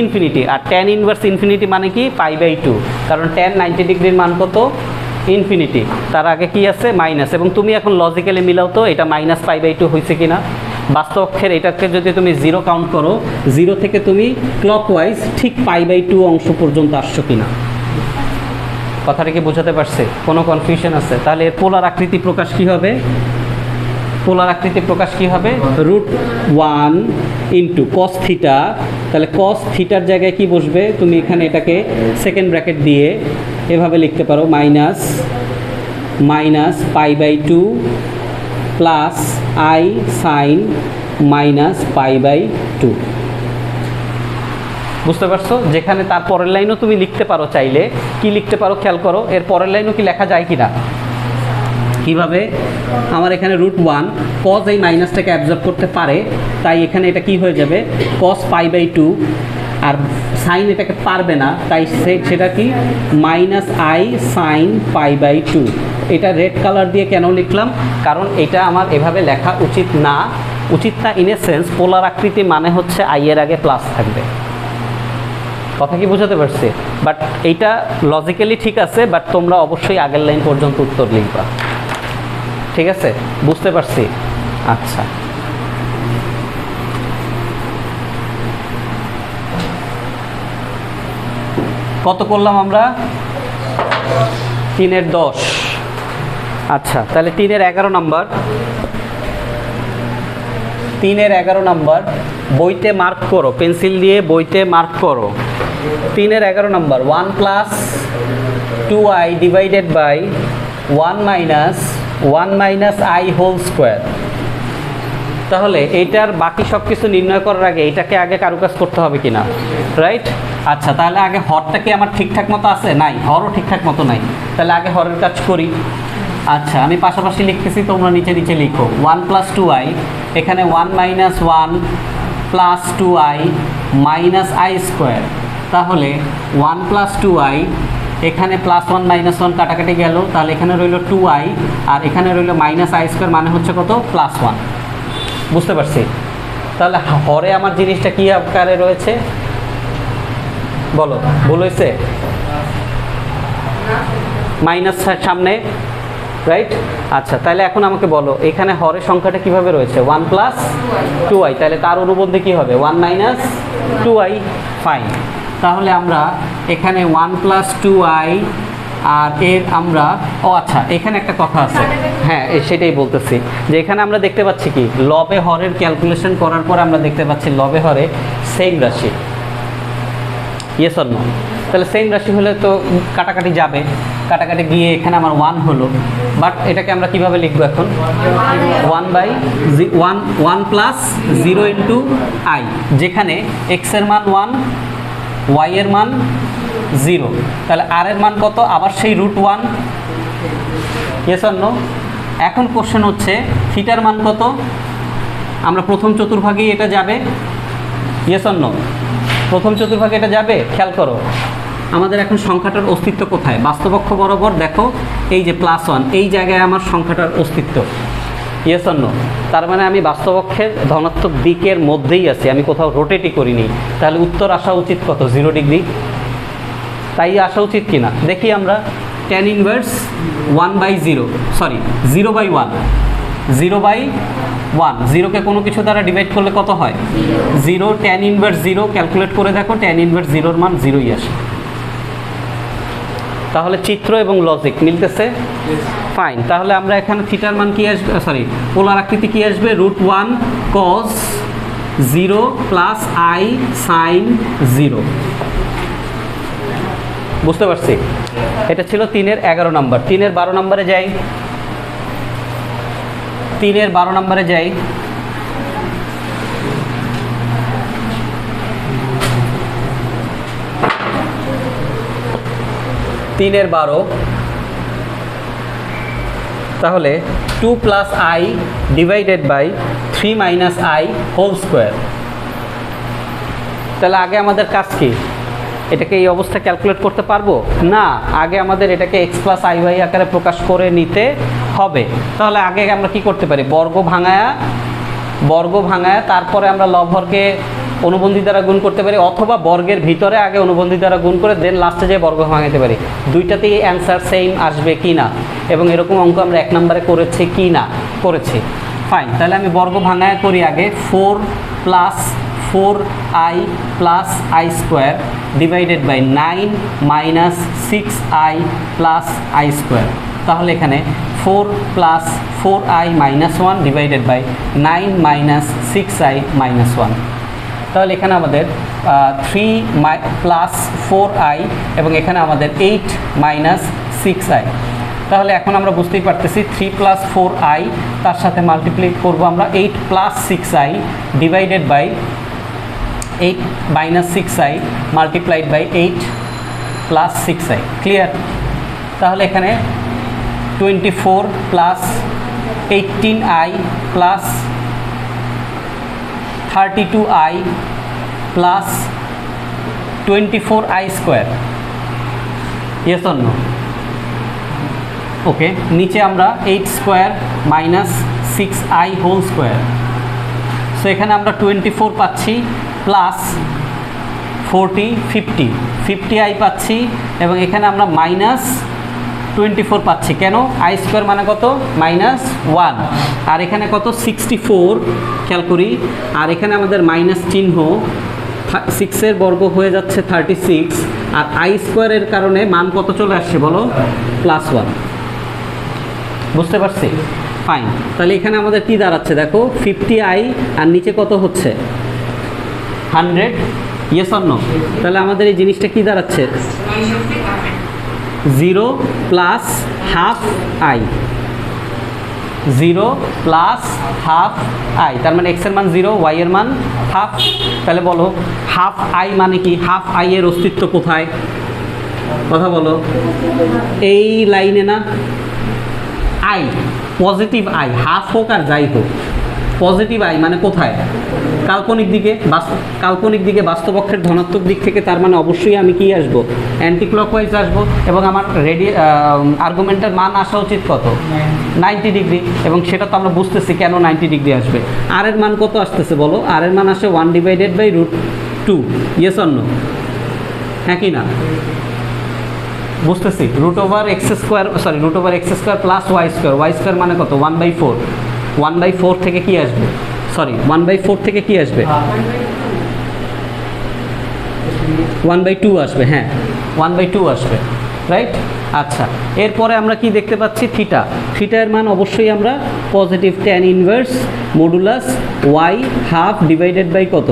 ইনফিনিটি, আর ট্যান ইনভার্স ইনফিনিটি মানে কি π/2, কারণ ট্যান 90 ডিগ্রির মান কত ইনফিনিটি, তার আগে কি আছে মাইনাস। এবং তুমি এখন লজিক্যালি মিলাও তো এটা -π/2 হয়েছে কিনা। বাস্তব অক্ষের এটাকে যদি তুমি 0 কাউন্ট করো, 0 থেকে তুমি ক্লকওয়াইজ ঠিক π/2 অংশ পর্যন্ত আসছো কিনা। কথাটা কি বোঝাতে পারছে? কোনো কনফিউশন আছে? তাহলে এর পোলার আকৃতি প্রকাশ কি হবে? পোলার আকৃতি প্রকাশ কি হবে? √1 ইন্টু cos থিটা। তাহলে cos থিটার জায়গায় কি বসবে? তুমি এখানে এটাকে সেকেন্ড ব্র্যাকেট দিয়ে এভাবে লিখতে পারো মাইনাস π/2 প্লাস I সাইন -π/2। বুঝতে পারছো? যেখানে তার পরের লাইনও তুমি লিখতে পারো, চাইলে কি লিখতে পারো খেয়াল করো, এর পরের লাইনও কি লেখা যায় কিনা। কিভাবে? আমার এখানে √1 cos এই মাইনাসটাকে অ্যাবজর্ব করতে পারে, তাই এখানে এটা কি হয়ে যাবে cos π/2, আর সাইন এটাকে পারবে না, তাই সেটা কি -I সাইন π/2। এটা রেড কালার দিয়ে কেন লিখলাম? কারণ এটা আমার এভাবে লেখা উচিত না ইন এ সেন্স পোলার আকৃতি মানে হচ্ছে I এর আগে প্লাস থাকবে। কথা কি বোঝাতে পারছি? বাট এইটা লজিক্যালি ঠিক আছে, বাট তোমরা অবশ্যই আগের লাইন পর্যন্ত উত্তর লিখবা। ঠিক আছে, বুঝতে পারছি? আচ্ছা, কত করলাম আমরা? 3-এর 10। আচ্ছা, তাহলে 3-এর 11 নাম্বার, 3-এর 11 নাম্বার বইতে মার্ক করো, পেন্সিল দিয়ে বইতে মার্ক করো। 3-এর 11 number 1 + 2i divided by 1 - I whole square. তাহলে এইটার বাকি সব কিছু নির্ণয় করার আগে এটাকে আগে কারুকাজ করতে হবে কিনা, রাইট? আচ্ছা, তাহলে আগে হরটা কি আমার ঠিকঠাক মতো আছে? নাই, হরও ঠিকঠাক মতো নাই। তাহলে আগে হরের কাজ করি। আচ্ছা, আমি পাশাপাশি লিখতেছি, তোমরা নিচে নিচে লিখো। 1 + 2i, এখানে 1 - 1 + 2i - I স্কোয়ার। তাহলে 1 + 2i, এখানে +1 - 1 কাটাকাটি গেল, তাহলে এখানে রইল 2i, আর এখানে রইল -I স্কোয়ার, মানে হচ্ছে কত +1। বুঝতে পারছি? তাহলে হরে আমার জিনিসটা কি আকারে রয়েছে বলো? ভুল হয়েছে? মাইনাস সামনে, রাইট? আচ্ছা, তাহলে এখন আমাকে বলো এখানে হরের সংখ্যাটা কিভাবে রয়েছে? 1 + 2i, তাহলে তার অনুবন্ধে কি হবে? 1 - 2i। ফাইন। তাহলে আমরা এখানে 1 + 2i, আর এর আমরা আচ্ছা, এখানে একটা কথা আছে, হ্যাঁ সেটাই বলতেছি, যে এখানে আমরা দেখতে পাচ্ছি কি লবে হরের ক্যালকুলেশন করার পর আমরা দেখতে পাচ্ছি লবে হরে সেম রাশি। Yes or no? তাহলে সেম রাশি হলে তো কাটাকাটি যাবে, কাটাকাটি গিয়ে এখানে আমার 1 হলো। বাট এটাকে আমরা কিভাবে লিখবো এখন? 1 + 0 ইন্টু i, যেখানে x এর মান 1, y এর মান 0, তাহলে r এর মান কত? আবার সেই √1। Yes or no? এখন কোশ্চেন হচ্ছে থিটার মান কত? আমরা প্রথম চতুর্ভাগেই এটা যাবে। Yes or no? প্রথম চতুর্ভাগে এটা যাবে। খেয়াল করো আমাদের এখন সংখ্যাটার অস্তিত্ব কোথায়? বাস্তবপক্ষ বরাবর দেখো, এই যে +1, এই জায়গায় আমার সংখ্যাটার অস্তিত্ব। Yes or no? তার মানে আমি বাস্তবপক্ষের ধনাত্মক দিকের মধ্যেই আছি, আমি কোথাও রোটেটই করিনি। তাহলে উত্তর আসা উচিত কত? 0 ডিগ্রি। তাই আসা উচিত কিনা দেখি আমরা। tan ইনভার্স 1/0, সরি 0/1, 0/1, 0কে কোনো কিছু দ্বারা ডিভাইড করলে কত হয়? 0। tan ইনভার্স 0 ক্যালকুলেট করে দেখো, tan ইনভার্স 0-র মান 0ই আসে। তাহলে চিত্র এবং লজিক মিলতেছে? ফাইন। তাহলে আমরা এখানে থিটার মান কি আসবে, সরি পোলার আকৃতি কি আসবে? √1 cos 0 + I sin 0। বুঝতে পারছি? এটা ছিল 3-এর 11 নাম্বার। 3-এর 12 নাম্বারে যাই। 3-এর 12 নাম্বারে যাই। 3-এর 12, তাহলে 2 + I divided by 3 - I whole square. তাহলে আগে আমাদের কাজ কি? এটাকে এই অবস্থা ক্যালকুলেট করতে পারবো না, আগে আমাদের এটাকে এক্স প্লাস আই ওয়াই আকারে প্রকাশ করে নিতে হবে। তাহলে আগে আমরা কি করতে পারি, বর্গ ভাঙায়া তারপরে আমরা লবহরকে অনুবন্ধী দ্বারা গুণ করতে পারি, অথবা বর্গের ভিতরে আগে অনুবন্ধী দ্বারা গুণ করে দেন লাস্টে যে বর্গ ভাঙাতে পারি। দুইটাতেই অ্যান্সার সেম আসবে কি না, এবং এরকম অঙ্ক আমরা 1 নম্বরে করেছি কি না, করেছি। ফাইন, তাহলে আমি বর্গ ভাঙায়া করি আগে। 4 plus 4i plus I square divided by 9 minus 6i plus I square. তাহলে এখানে 4 plus 4i minus 1 divided by 9 minus 6i minus 1। তাহলে এখানে আমাদের 3 প্লাস 4i এবং এখানে আমাদের 8 মাইনাস 6i। তাহলে এখন আমরা বুঝতেই পারতেছি 3 প্লাস 4i তার সাথে মাল্টিপ্লাই করবো আমরা 8 plus 6i divided by 8 minus 6i multiplied by 8 plus 6i। Clear? তাহলে এখানে 24 plus 18i plus 32i plus 24i square. Yes or no? Okay, নিচে আমরা 8 square minus 6i whole square. So এখানে আমরা 24 পাচ্ছি প্লাস 40 50i পাচ্ছি, এবং এখানে আমরা মাইনাস 24 পাচ্ছি। কেন? আই স্কোয়ার মানে কত? -1। আর এখানে কত? 64। খেয়াল করি, আর এখানে আমাদের মাইনাস চিহ্ন, 6 এর বর্গ হয়ে যাচ্ছে 36, আর আই স্কোয়ারের কারণে মান কত চলে আসছে বলো? +1। বুঝতে পারছি? ফাইন, তাহলে এখানে আমাদের কি দাঁড়াচ্ছে দেখো, 50i আর নিচে কত হচ্ছে? 100। Yes or no? তাহলে আমাদের এই জিনিসটা কি দাঁড়াচ্ছে? 0 plus half I, 0 plus half I. তার মানে এক্স এর মান 0, ওয়াই এর মান হাফ। তাহলে বলো হাফ আই মানে কি? হাফ আই এর অস্তিত্ব কোথায়? কথা বলো। এই লাইনে না? আই পজিটিভ আই, হাফ হোক আর যাই হোক, পজিটিভ আই মানে কোথায়? কাল্পনিক দিকে। কাল্পনিক দিকে, বাস্তবপক্ষের ধনাত্মক দিক থেকে। তার মানে অবশ্যই আমি কি আসবো? অ্যান্টি ক্লকওয়াইজ আসবো, এবং আমার আর্গুমেন্টের মান আসা উচিত কত? 90 ডিগ্রি। এবং সেটা তো আমরা বুঝতেছি কেন 90 ডিগ্রি আসবে। আর এর মান কত আসতেছে বলো? আর এর মান আসে 1/√2। Yes or no? হ্যাঁ কি না? বুঝতেছি। √x² প্লাস ওয়াই স্কোয়ার মানে কত? 1/4। 1/4 থেকে কি আসবে? 1/4 থেকে কি আসবে? 1/2 আসবে। হ্যাঁ, 1/2 আসবে, রাইট? আচ্ছা, এরপরে আমরা কি দেখতে পাচ্ছি? থিটার মান অবশ্যই আমরা positive tan inverse modulus y half divided by কত?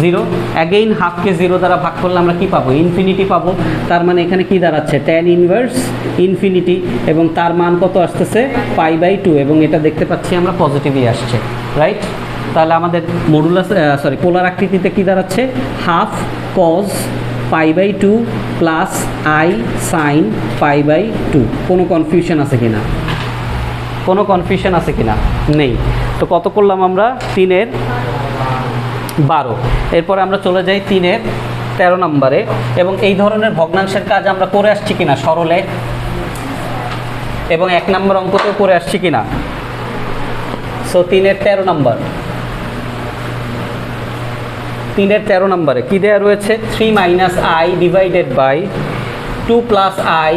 0। অ্যাগেইন হাফকে 0 দ্বারা ভাগ করলে আমরা কি পাবো? ইনফিনিটি পাবো। তার মানে এখানে কি দাঁড়াচ্ছে? tan ইনভার্স ইনফিনিটি, এবং তার মান কত আসতেছে? π/2, এবং এটা দেখতে পাচ্ছি আমরা পজিটিভই আসছে, রাইট? তাহলে আমাদের মডুলাস পোলার আকৃতিতে কি দাঁড়াচ্ছে? Half cos π/2 plus i sin π/2। কোনো কনফিউশন আছে কিনা? কোনো কনফিউশন আছে কিনা? নেই। তো কত করলাম আমরা? 3 এর 12। এরপরে আমরা চলে যাই 3 এর 13 নম্বরে, এবং এই ধরনের ভগ্নাংশের কাজ আমরা করে আসছি কিনা সরলে, এবং 1 নম্বর অঙ্কতেও করে আসছি কিনা। সো 3 এর 13 নম্বর, 3 এর 13 নম্বরে কি দেওয়া রয়েছে? 3 - i divided by 2 + i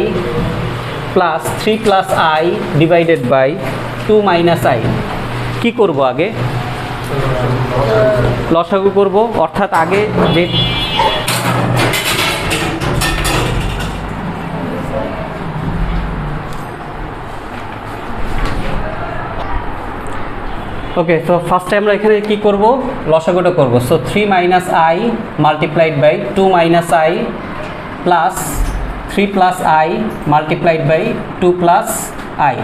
plus 3 + i divided by 2 - i। কি করব? আগে লসাগু করব, অর্থাৎ আগে যে ওকে। তো ফার্স্টে আমরা এখানে কি করব? লসাগুটা করব। So 3 - i multiplied by 2 - i plus 3 + i multiplied by 2 + i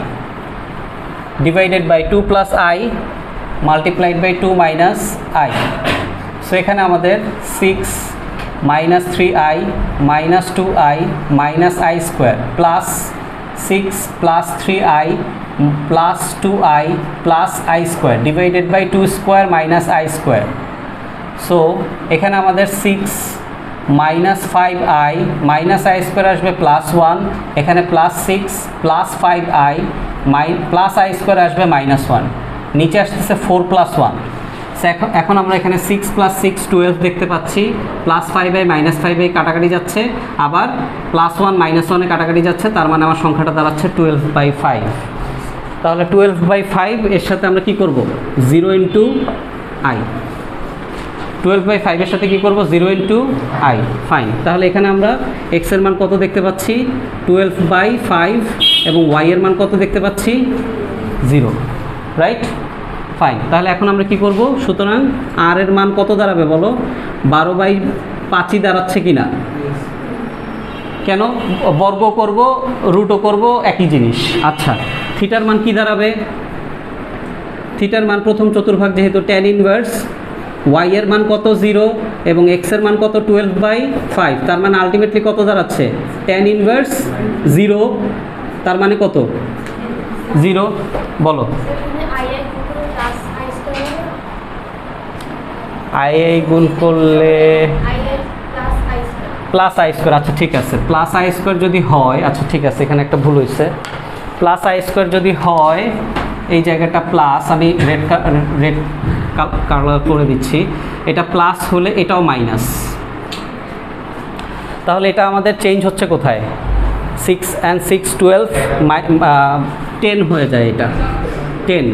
divided by 2 + i multiplied by 2 - i। So এখানে আমাদের 6 - 3i - 2i - i square plus 6 + 3i plus 2i plus i square divided by 2 square - i square. So এখানে আমাদের 6 -5i মাইনাস আই স্কোয়ার আসবে +1, এখানে +6 +5i প্লাস আই স্কোয়ার আসবে -1, নিচে আসতেছে 4 + 1। এখন আমরা এখানে 6 + 6 12 দেখতে পাচ্ছি, +5i -5i কাটাকাটি যাচ্ছে, আবার +1 -1এ কাটাকাটি যাচ্ছে, তার মানে আমার সংখ্যাটা দাঁড়াচ্ছে 12/5। তাহলে 12/5 এর সাথে আমরা কি করব 0 × i, 12/5 এর সাথে কি করব 0 × i। ফাইন, তাহলে এখানে আমরা x এর মান কত দেখতে পাচ্ছি 12/5 এবং y এর মান কত দেখতে পাচ্ছি 0, রাইট। ফাইন, তাহলে এখন আমরা কি করব, সুতরাং r এর মান কত দাঁড়াবে বলো, 12/5ই দাঁড়াচ্ছে কি না? কেন, বর্গ করব রুটও করব একই জিনিস। আচ্ছা, থিটার মান কি দাঁড়াবে, থিটার মান প্রথম চতুর্ভাগ যেহেতু tan ইনভার্স, y এর মান কত 0 এবং x এর মান কত 12/5, তার মানে আলটিমেটলি কত দাঁড়াচ্ছে tan ইনভার্স 0, তার মানে কত 0, বলো i গুণ করলে প্লাস আই স্কোয়ার। আচ্ছা ঠিক আছে, প্লাস আই স্কোয়ার যদি হয়, আচ্ছা ঠিক আছে এখানে একটা ভুল হয়েছে, প্লাস আই স্কোয়ার যদি হয় এই জায়গাটা প্লাস, আমি রেড কালার করে দিচ্ছি, এটা প্লাস হলে এটাও মাইনাস, তাহলে এটা আমাদের চেঞ্জ হচ্ছে কোথায় 6 and 6 12 10 হয়ে যায়, এটা 10,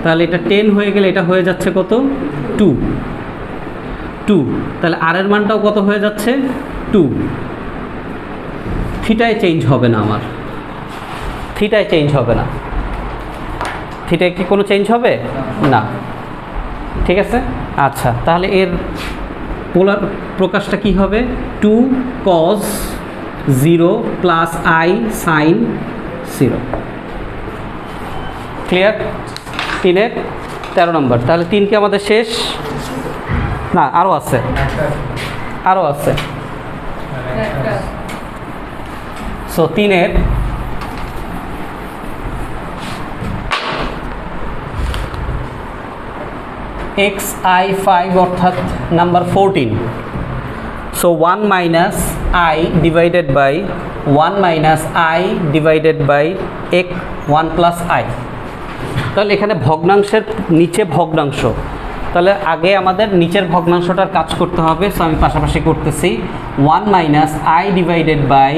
তাহলে এটা 10 হয়ে গেলে এটা হয়ে যাচ্ছে কত 2, তাহলে আর এর মানটাও কত হয়ে যাচ্ছে 2। থিটায় চেঞ্জ হবে না, আমার থিটায় চেঞ্জ হবে না, থিটায় কি কোনো চেঞ্জ হবে না, ঠিক আছে। আচ্ছা, তাহলে এর পোলার প্রকাশটা কি হবে 2 cos 0 plus i sin 0। Clear? 3-এর 13 নম্বর। তাহলে 3 কি আমাদের শেষ? না, আরও আছে, আরও আছে। সো 3-এর xi5 অর্থাৎ number 14। So 1 minus i divided by 1 minus i divided by x 1 plus i। তাহলে এখানে ভগ্নাংশের নিচে ভগ্নাংশ, তাহলে আগে আমাদের নিচের ভগ্নাংশটার কাজ করতে হবে। সো আমি পাশাপাশি করতেছি 1 minus i divided by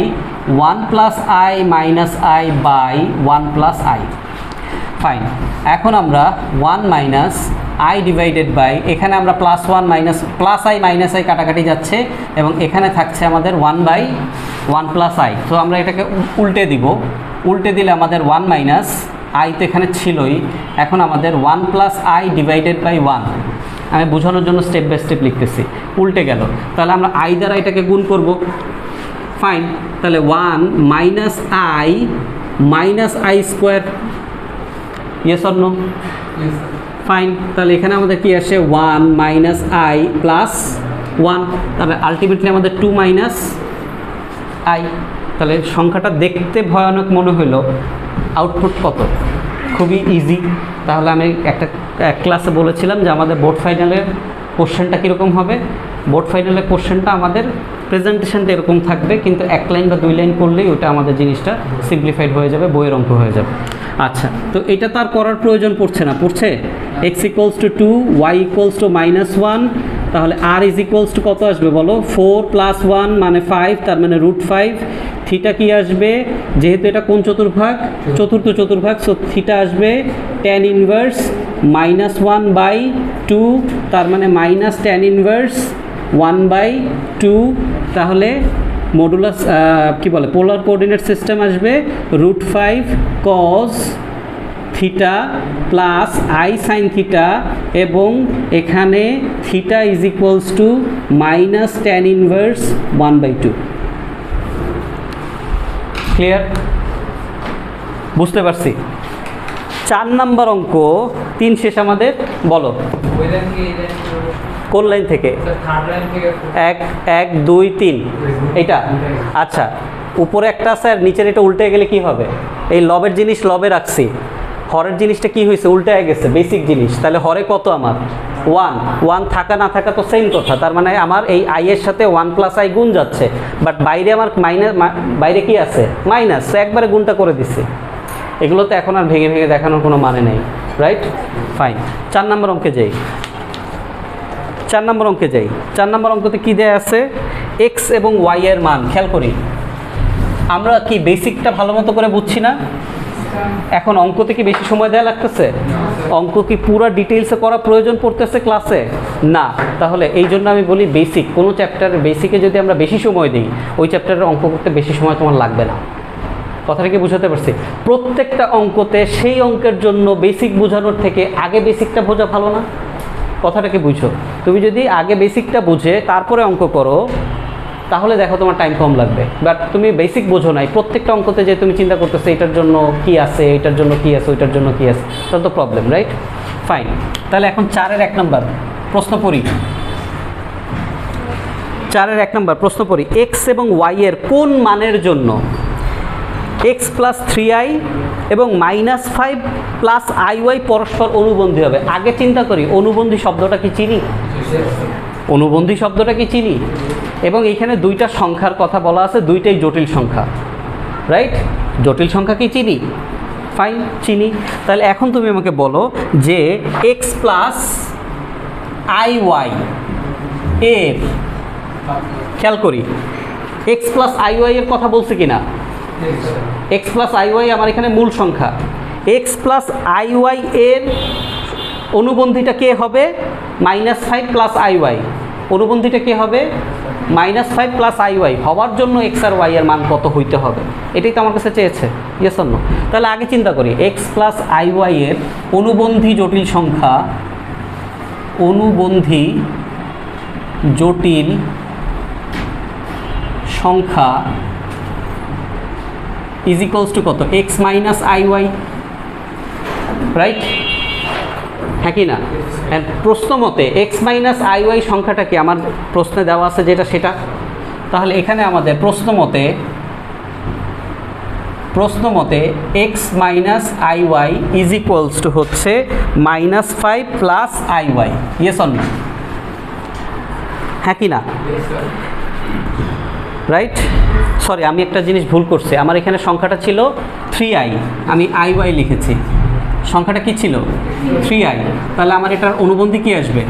1 plus i minus i by 1 plus i। Fine, এখন আমরা 1 মাইনাস i ডিভাইডেড বাই, এখানে আমরা +1 minus plus i minus i কাটাকাটি যাচ্ছে এবং এখানে থাকছে আমাদের 1/1 প্লাস i। তো আমরা এটাকে উল্টে দিব, উল্টে দিলে আমাদের 1 মাইনাস i তো এখানে ছিলই, এখন আমাদের 1 প্লাস i ডিভাইডেড বাই 1। আমি বোঝানোর জন্য স্টেপ বাই স্টেপ লিখতেছি, উল্টে গেল, তাহলে আমরা i দ্বারা এটাকে গুণ করব। ফাইন, তাহলে 1 minus i minus i square, yes or no? Fine, তাহলে এখানে আমাদের কি আসে 1 মাইনাস i প্লাস 1, তাহলে আলটিমেটলি আমাদের 2 মাইনাস i। তাহলে সংখ্যাটা দেখতে ভয়ানক মনে হলো, আউটপুট কত? খুবই ইজি। তাহলে আমি একটা ক্লাসে বলেছিলাম যে আমাদের বোর্ড ফাইনালের কোশ্চেনটা কীরকম হবে। বোর্ড ফাইনালের কোশ্চেনটা আমাদের প্রেজেন্টেশনটা এরকম থাকবে, কিন্তু 1 লাইন বা 2 লাইন করলেই ওটা আমাদের জিনিসটা সিম্পলিফাইড হয়ে যাবে, বইয়ের অঙ্ক হয়ে যাবে। আচ্ছা, তো এটা তার করার প্রয়োজন পড়ছে না, পড়ছে x = 2, y = -1, তাহলে r = কত আসবে বলো, 4 + 1 মানে 5, তার মানে √5। থিটা কি আসবে, যেহেতু এটা কোন চতুর্ভাগ, চতুর্থ চতুর্ভাগ, সো থিটা আসবে tan ইনভার্স -1/2, তার মানে মাইনাস tan ইনভার্স 1/2। তাহলে মডুলাস কি বলে, পোলার কোঅর্ডিনেট সিস্টেম আসবে √5 cos theta plus i sin theta, এবং এখানে থিটা = -tan ইনভার্স 1/2। ক্লিয়ার? বুঝতে পারছি। 4 নাম্বার অঙ্ক 3 শেষ আমাদের, বলো কোন লাইন থেকে? 1 1 2 3 এইটা। আচ্ছা, উপরে একটা আছে আর নিচের এটা উল্টে গেলে কি হবে? এই লবের জিনিস লবে রাখছি, হরের জিনিসটা কি হয়েছে, উল্টে গেছে, বেসিক জিনিস। তাহলে হরে কত আমার 1 থাকা না থাকা তো সেম কথা, তার মানে আমার এই আই এর সাথে 1 + i গুণ যাচ্ছে, বাট বাইরে আমার বাইরে কি আছে মাইনাস, একবারে গুণটা করে দিচ্ছে। এগুলো তো এখন আর ভেঙে ভেঙে দেখানোর কোনো মানে নেই, রাইট? ফাইন। 4 নম্বর অঙ্কে যাই। 4 নম্বর অঙ্কতে কি দেয়া আছে? এক্স এবং ওয়াই এর মান। খেয়াল করি, আমরা কি বেসিকটা ভালো মতো করে বুঝছি না? এখন অঙ্কতে কি বেশি সময় দেওয়া লাগতেছে? অঙ্ক কি পুরো ডিটেইলসে করা প্রয়োজন পড়তেছে ক্লাসে? না। তাহলে এই জন্য আমি বলি বেসিক, কোনো চ্যাপ্টারের বেসিকে যদি আমরা বেশি সময় দিই, ওই চ্যাপ্টারের অঙ্ক করতে বেশি সময় তোমার লাগবে না। কথাটা কি বুঝাতে পারছি? প্রত্যেকটা অঙ্কতে সেই অঙ্কের জন্য বেসিক বোঝানোর থেকে আগে বেসিকটা বোঝা ভালো না? কথাটাকে বুঝো। তুমি যদি আগে বেসিকটা বুঝে তারপরে অঙ্ক করো, তাহলে দেখো তোমার টাইম কম লাগবে। বাট তুমি বেসিক বোঝো নাই, প্রত্যেকটা অঙ্কতে যে তুমি চিন্তা করতেছো এটার জন্য কি আছে, এটার জন্য কি আছে, ওইটার জন্য কি আছে, তাহলে তো প্রবলেম, রাইট? ফাইন। তাহলে এখন 4-এর 1 নম্বর প্রশ্ন পড়ি। 4-এর 1 নম্বর প্রশ্ন পড়ি। এক্স এবং ওয়াই এর কোন মানের জন্য এক্স প্লাস 3i এবং -5 প্লাস iy পরস্পর অনুবন্ধী হবে? আগে চিন্তা করি, অনুবন্ধী শব্দটা কি চিনি? অনুবন্ধী শব্দটা কি চিনি? এবং এইখানে দুইটা সংখ্যার কথা বলা আছে, দুইটাই জটিল সংখ্যা, রাইট? জটিল সংখ্যা কি চিনি? ফাইন, চিনি। তাহলে এখন তুমি আমাকে বলো যে এক্স প্লাস iy এর, খেয়াল করি, এক্স প্লাস iy এর কথা বলছে কিনা? এক্স প্লাস iy আমার এখানে মূল সংখ্যা। এক্স প্লাস iy এর অনুবন্ধীটা কে হবে? -5 প্লাস iy। অনুবন্ধীটা কে হবে? -5 প্লাস iy হওয়ার জন্য এক্স আর ওয়াই এর মান কত হইতে হবে, এটাই তো আমার কাছে চেয়েছে। Yes or no? তাহলে আগে চিন্তা করি, এক্স প্লাস iy এর অনুবন্ধী জটিল সংখ্যা, অনুবন্ধী জটিল সংখ্যা ইজ ইকুয়ালস টু কত? X minus iy, right? হ্যাঁ কি না? প্রশ্ন মতে এক্স মাইনাস iy সংখ্যাটা কি আমার প্রশ্নে দেওয়া আছে যেটা, সেটা। তাহলে এখানে আমাদের প্রশ্ন মতে X minus iy is equals to হচ্ছে -5 plus iy। Yes or no? হ্যাঁ কি না? রাইট? সরি, আমি একটা জিনিস ভুল করছি। আমার এখানে সংখ্যাটা ছিল 3i, আমি iy লিখেছি। সংখ্যাটা কি ছিল? 3i। তাহলে আমার এটার অনুবন্ধী কি আসবে?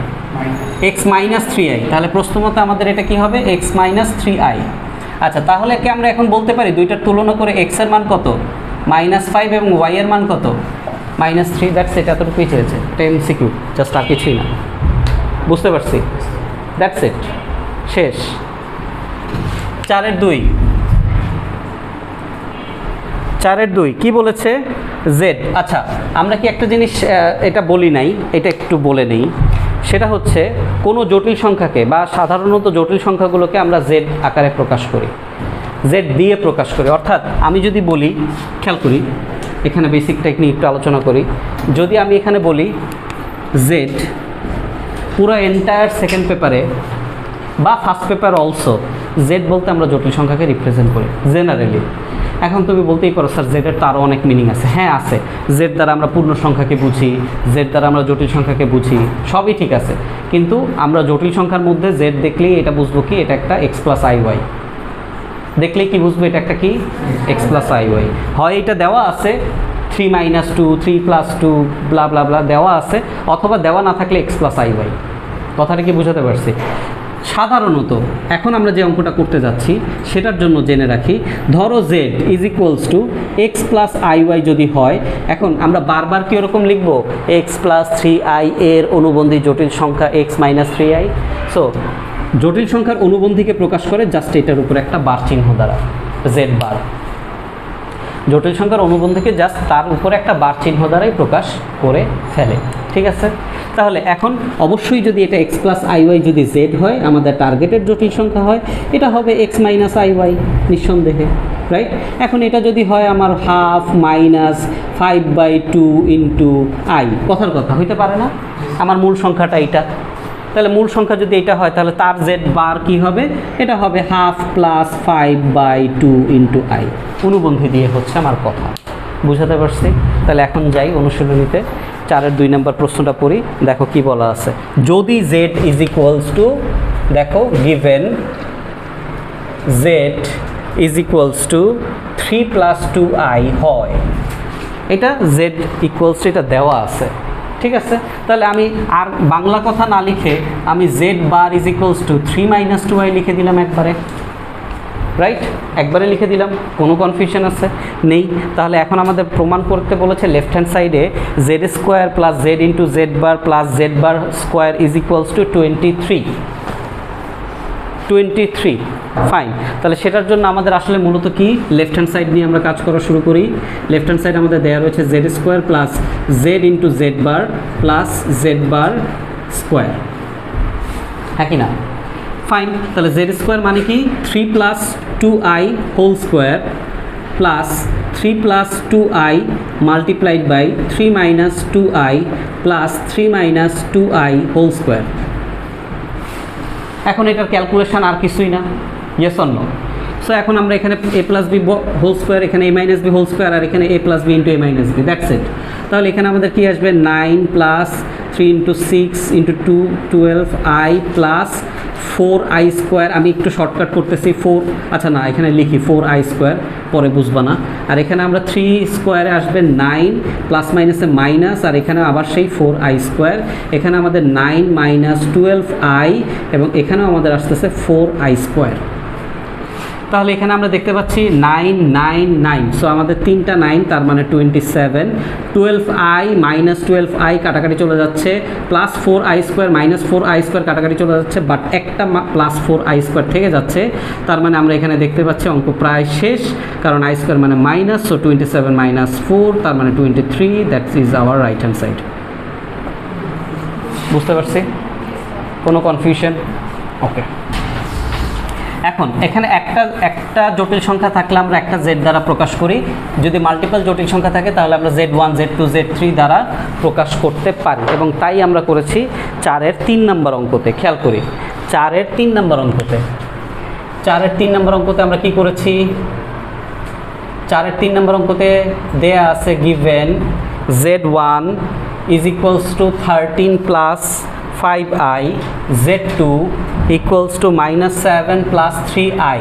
x minus 3i। তাহলে প্রশ্ন মতে আমাদের এটা কি হবে? x minus 3i। আচ্ছা, তাহলে কি আমরা এখন বলতে পারি দুইটার তুলনা করে x এর মান কত? -5 এবং y এর মান কত? -3। দ্যাটস ইট, এতটুকুই চেয়েছে। এটা এমসিকিউ, জাস্ট আর কিছুই না। বুঝতে পারছি? দ্যাটস ইট, শেষ। 4-এর 2 কি বলেছে? জেড। আচ্ছা, আমরা কি একটা জিনিস এটা বলি নাই, এটা একটু বলে নেই। সেটা হচ্ছে কোনো জটিল সংখ্যাকে বা সাধারণত জটিল সংখ্যাগুলোকে আমরা জেড আকারে প্রকাশ করি, জেড দিয়ে প্রকাশ করি। অর্থাৎ আমি যদি বলি, খেয়াল করি, এখানে বেসিক টেকনিক একটু আলোচনা করি। যদি আমি এখানে বলি জেড পুরো এন্টায়ার সেকেন্ড পেপারে বা ফার্স্ট পেপার অলসো, জেড বলতে আমরা জটিল সংখ্যাকে রিপ্রেজেন্ট করি জেনারেলি। এখন তুমি বলতেই পারো স্যার জেডের তো আরও অনেক মিনিং আছে। হ্যাঁ আছে, জেড দ্বারা আমরা পূর্ণ সংখ্যাকে বুঝি, জেড দ্বারা আমরা জটিল সংখ্যাকে বুঝি, সবই ঠিক আছে। কিন্তু আমরা জটিল সংখ্যার মধ্যে জেড দেখলেই এটা বুঝবো কি এটা একটা এক্স প্লাস iy। দেখলেই কি বুঝবো এটা একটা কি? X plus iy। হয় এটা দেওয়া আছে 3 - 2, 3 + 2 ব্লা ব্লা ব্লা দেওয়া আছে, অথবা দেওয়া না থাকলে এক্স প্লাস iy। কথাটা কি বুঝাতে পারছি? সাধারণত এখন আমরা যে অঙ্কটা করতে যাচ্ছি সেটার জন্য জেনে রাখি, ধরো Z is equals to x plus iy যদি হয়, এখন আমরা বারবার কি ওরকম লিখবো? এক্স প্লাস 3i এর অনুবন্ধী জটিল সংখ্যা এক্স মাইনাস 3i। সো জটিল সংখ্যার অনুবন্ধীকে প্রকাশ করে জাস্ট এটার উপরে একটা বার চিহ্ন দ্বারা, জেড বার। জটিল সংখ্যার অনুবন্ধীকে জাস্ট তার উপরে একটা বার চিহ্ন দ্বারাই প্রকাশ করে ফেলে, ঠিক আছে? তাহলে এখন অবশ্যই যদি এটা এক্স প্লাস iy যদি জেড হয়, আমাদের টার্গেটের জটিল সংখ্যা হয়, এটা হবে এক্স মাইনাস iy নিঃসন্দেহে, রাইট? এখন এটা যদি হয় আমার হাফ মাইনাস 5/2 ইন্টু i, কথার কথা হইতে পারে না? আমার মূল সংখ্যাটা এইটা, তাহলে মূল সংখ্যা যদি এটা হয় তাহলে তার জেড বার কী হবে? এটা হবে হাফ প্লাস 5/2 ইন্টু i। অনুবন্ধী দিয়ে হচ্ছে আমার কথা, বুঝাতে পারছি? তাহলে এখন যাই অনুশীলনীতে। 4-এর 2 নম্বর প্রশ্নটা পড়ি, দেখো কি বলা আছে। যদি z ইজ ইকুয়ালস টু, দেখো given z is equals to 3 + 2i হয়, এটা z ইকুয়ালস টু এটা দেওয়া আছে, ঠিক আছে। তাহলে আমি আর বাংলা কথা না লিখে আমি z bar is equals to 3 - 2i লিখে দিলাম একবারে, রাইট, একবারে লিখে দিলাম, কোনো কনফিউশন আছে নেই। তাহলে এখন আমাদের প্রমাণ করতে বলেছে লেফট হ্যান্ড সাইডে z² + z × z bar + z bar square is equals two 23, fine. তাহলে সেটার জন্য আমাদের আসলে মূলত কি লেফট হ্যান্ড সাইড নিয়ে আমরা কাজ করা শুরু করি। লেফট হ্যান্ড সাইড আমাদের দেওয়া রয়েছে z² + z × z বার + z বার স্কোয়ার, হ্যাঁ কি না, ফাইন। তাহলে z² মানে কি 3 + 2i whole square plus 3 + 2i multiplied by 3 - 2i plus 3 - 2i whole square. এখন এটার ক্যালকুলেশন আর কিছুই না, ইয়েস অর নো। সো এখন আমরা এখানে a + b হোল স্কোয়ার, এখানে a - b হোল স্কোয়ার, আর এখানে a + b × a - b, that's it. তাহলে এখানে আমাদের কি আসবে 9 + 3 × 6 × 2 12i প্লাস 4i স্কোয়ার। আমি একটু শর্টকাট করতেছি, 4, আচ্ছা না এখানে লিখি 4i স্কোয়ার, পরে বুঝবা না। আর এখানে আমরা 3 স্কোয়ারে আসবে 9 প্লাস মাইনাসে মাইনাস, আর এখানে আবার সেই 4i স্কোয়ার। এখানে আমাদের 9 - 12i এবং এখানেও আমাদের আসতেছে 4i স্কোয়ার। তাহলে এখানে আমরা দেখতে পাচ্ছি 9 9 9, সো আমাদের 3টা 9, তার মানে 27। 12i - 12i কাটাকাটি চলে যাচ্ছে, plus 4i square - 4i square কাটাকাটি চলে যাচ্ছে, বাট একটা প্লাস 4i স্কোয়ার থেকে যাচ্ছে। তার মানে আমরা এখানে দেখতে পাচ্ছি অঙ্ক প্রায় শেষ, কারণ i স্কোয়ার মানে মাইনাস, সো 27 - 4 তার মানে 23, that is our right hand side. বুঝতে পারছি? কোনো কনফিউশন? ওকে। এখন এখানে একটা জটিল সংখ্যা থাকলে আমরা একটা z দ্বারা প্রকাশ করি, যদি মাল্টিপল জটিল সংখ্যা থাকে তাহলে আমরা z1 z2 z3 দ্বারা প্রকাশ করতে পারি, এবং তাই আমরা করেছি 4-এর 3 নম্বর অঙ্কতে। খেয়াল করি 4-এর 3 নম্বর অঙ্কতে, 4-এর 3 নম্বর অঙ্কতে আমরা কি করেছি, 4-এর 3 নম্বর অঙ্কতে দেয়া আছে given z1 is equals two 13 + 5i, z2 equals to -7 + 3i,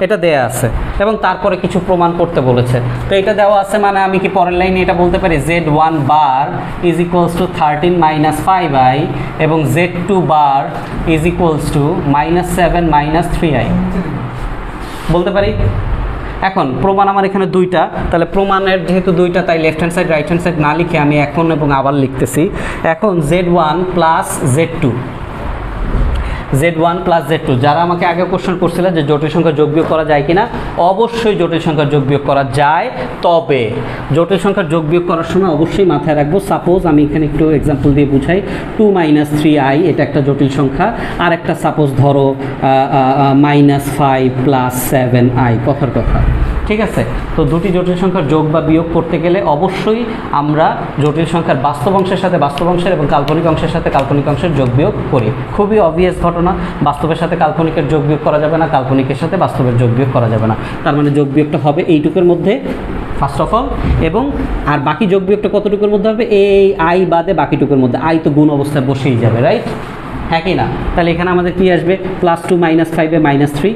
এটা দেয়া আছে এবং তারপরে কিছু প্রমাণ করতে বলেছে। তো এটা দেওয়া আছে মানে আমি কি পরের লাইনে এটা বলতে পারি z1 bar is equals two 13 - 5i এবং z2 bar is equals two -7 - 3i, বলতে পারি। এখন প্রমাণ আমার এখানে 2টা, তাহলে প্রমাণের যেহেতু 2টা তাই left hand side right hand side না লিখে আমি এখন এবং আবার লিখতেছি। এখন z1 + z2, z1 + z2, যারা আমাকে আগে কোশ্চেন করছিল যে জটিল সংখ্যা যোগ বিয়োগ করা যায় কিনা, অবশ্যই জটিল সংখ্যা যোগ বিয়োগ করা যায়। তবে জটিল সংখ্যার যোগ বিয়োগ করার সময় অবশ্যই মাথায় রাখবো, সাপোজ আমি এখানে একটু এক্সাম্পল দিয়ে বুঝাই, 2 - 3i এটা একটা জটিল সংখ্যা, আর একটা সাপোজ ধরো -5 + 7i, কথার কথা, ঠিক আছে। তো দুটি জটিল সংখ্যার যোগ বা বিয়োগ করতে গেলে অবশ্যই আমরা জটিল সংখ্যার বাস্তব অংশের সাথে বাস্তব অংশের এবং কাল্পনিক অংশের সাথে কাল্পনিক অংশের যোগ বিয়োগ করি। খুবই অবভিয়াস ঘটনা, বাস্তবের সাথে কাল্পনিকের যোগ বিয়োগ করা যাবে না, কাল্পনিকের সাথে বাস্তবের যোগ বিয়োগ করা যাবে না। তার মানে যোগ বিয়োগটা হবে এইটুকুর মধ্যে ফার্স্ট অফ অল, এবং আর বাকি যোগ বিয়োগটা কতটুকুর মধ্যে হবে, এই i বাদে বাকিটুকুর মধ্যে। i তো গুণ অবস্থায় বসেই যাবে, রাইট, হ্যাঁ কি না। তাহলে এখানে আমাদের কি আসবে +2 - 5 -3,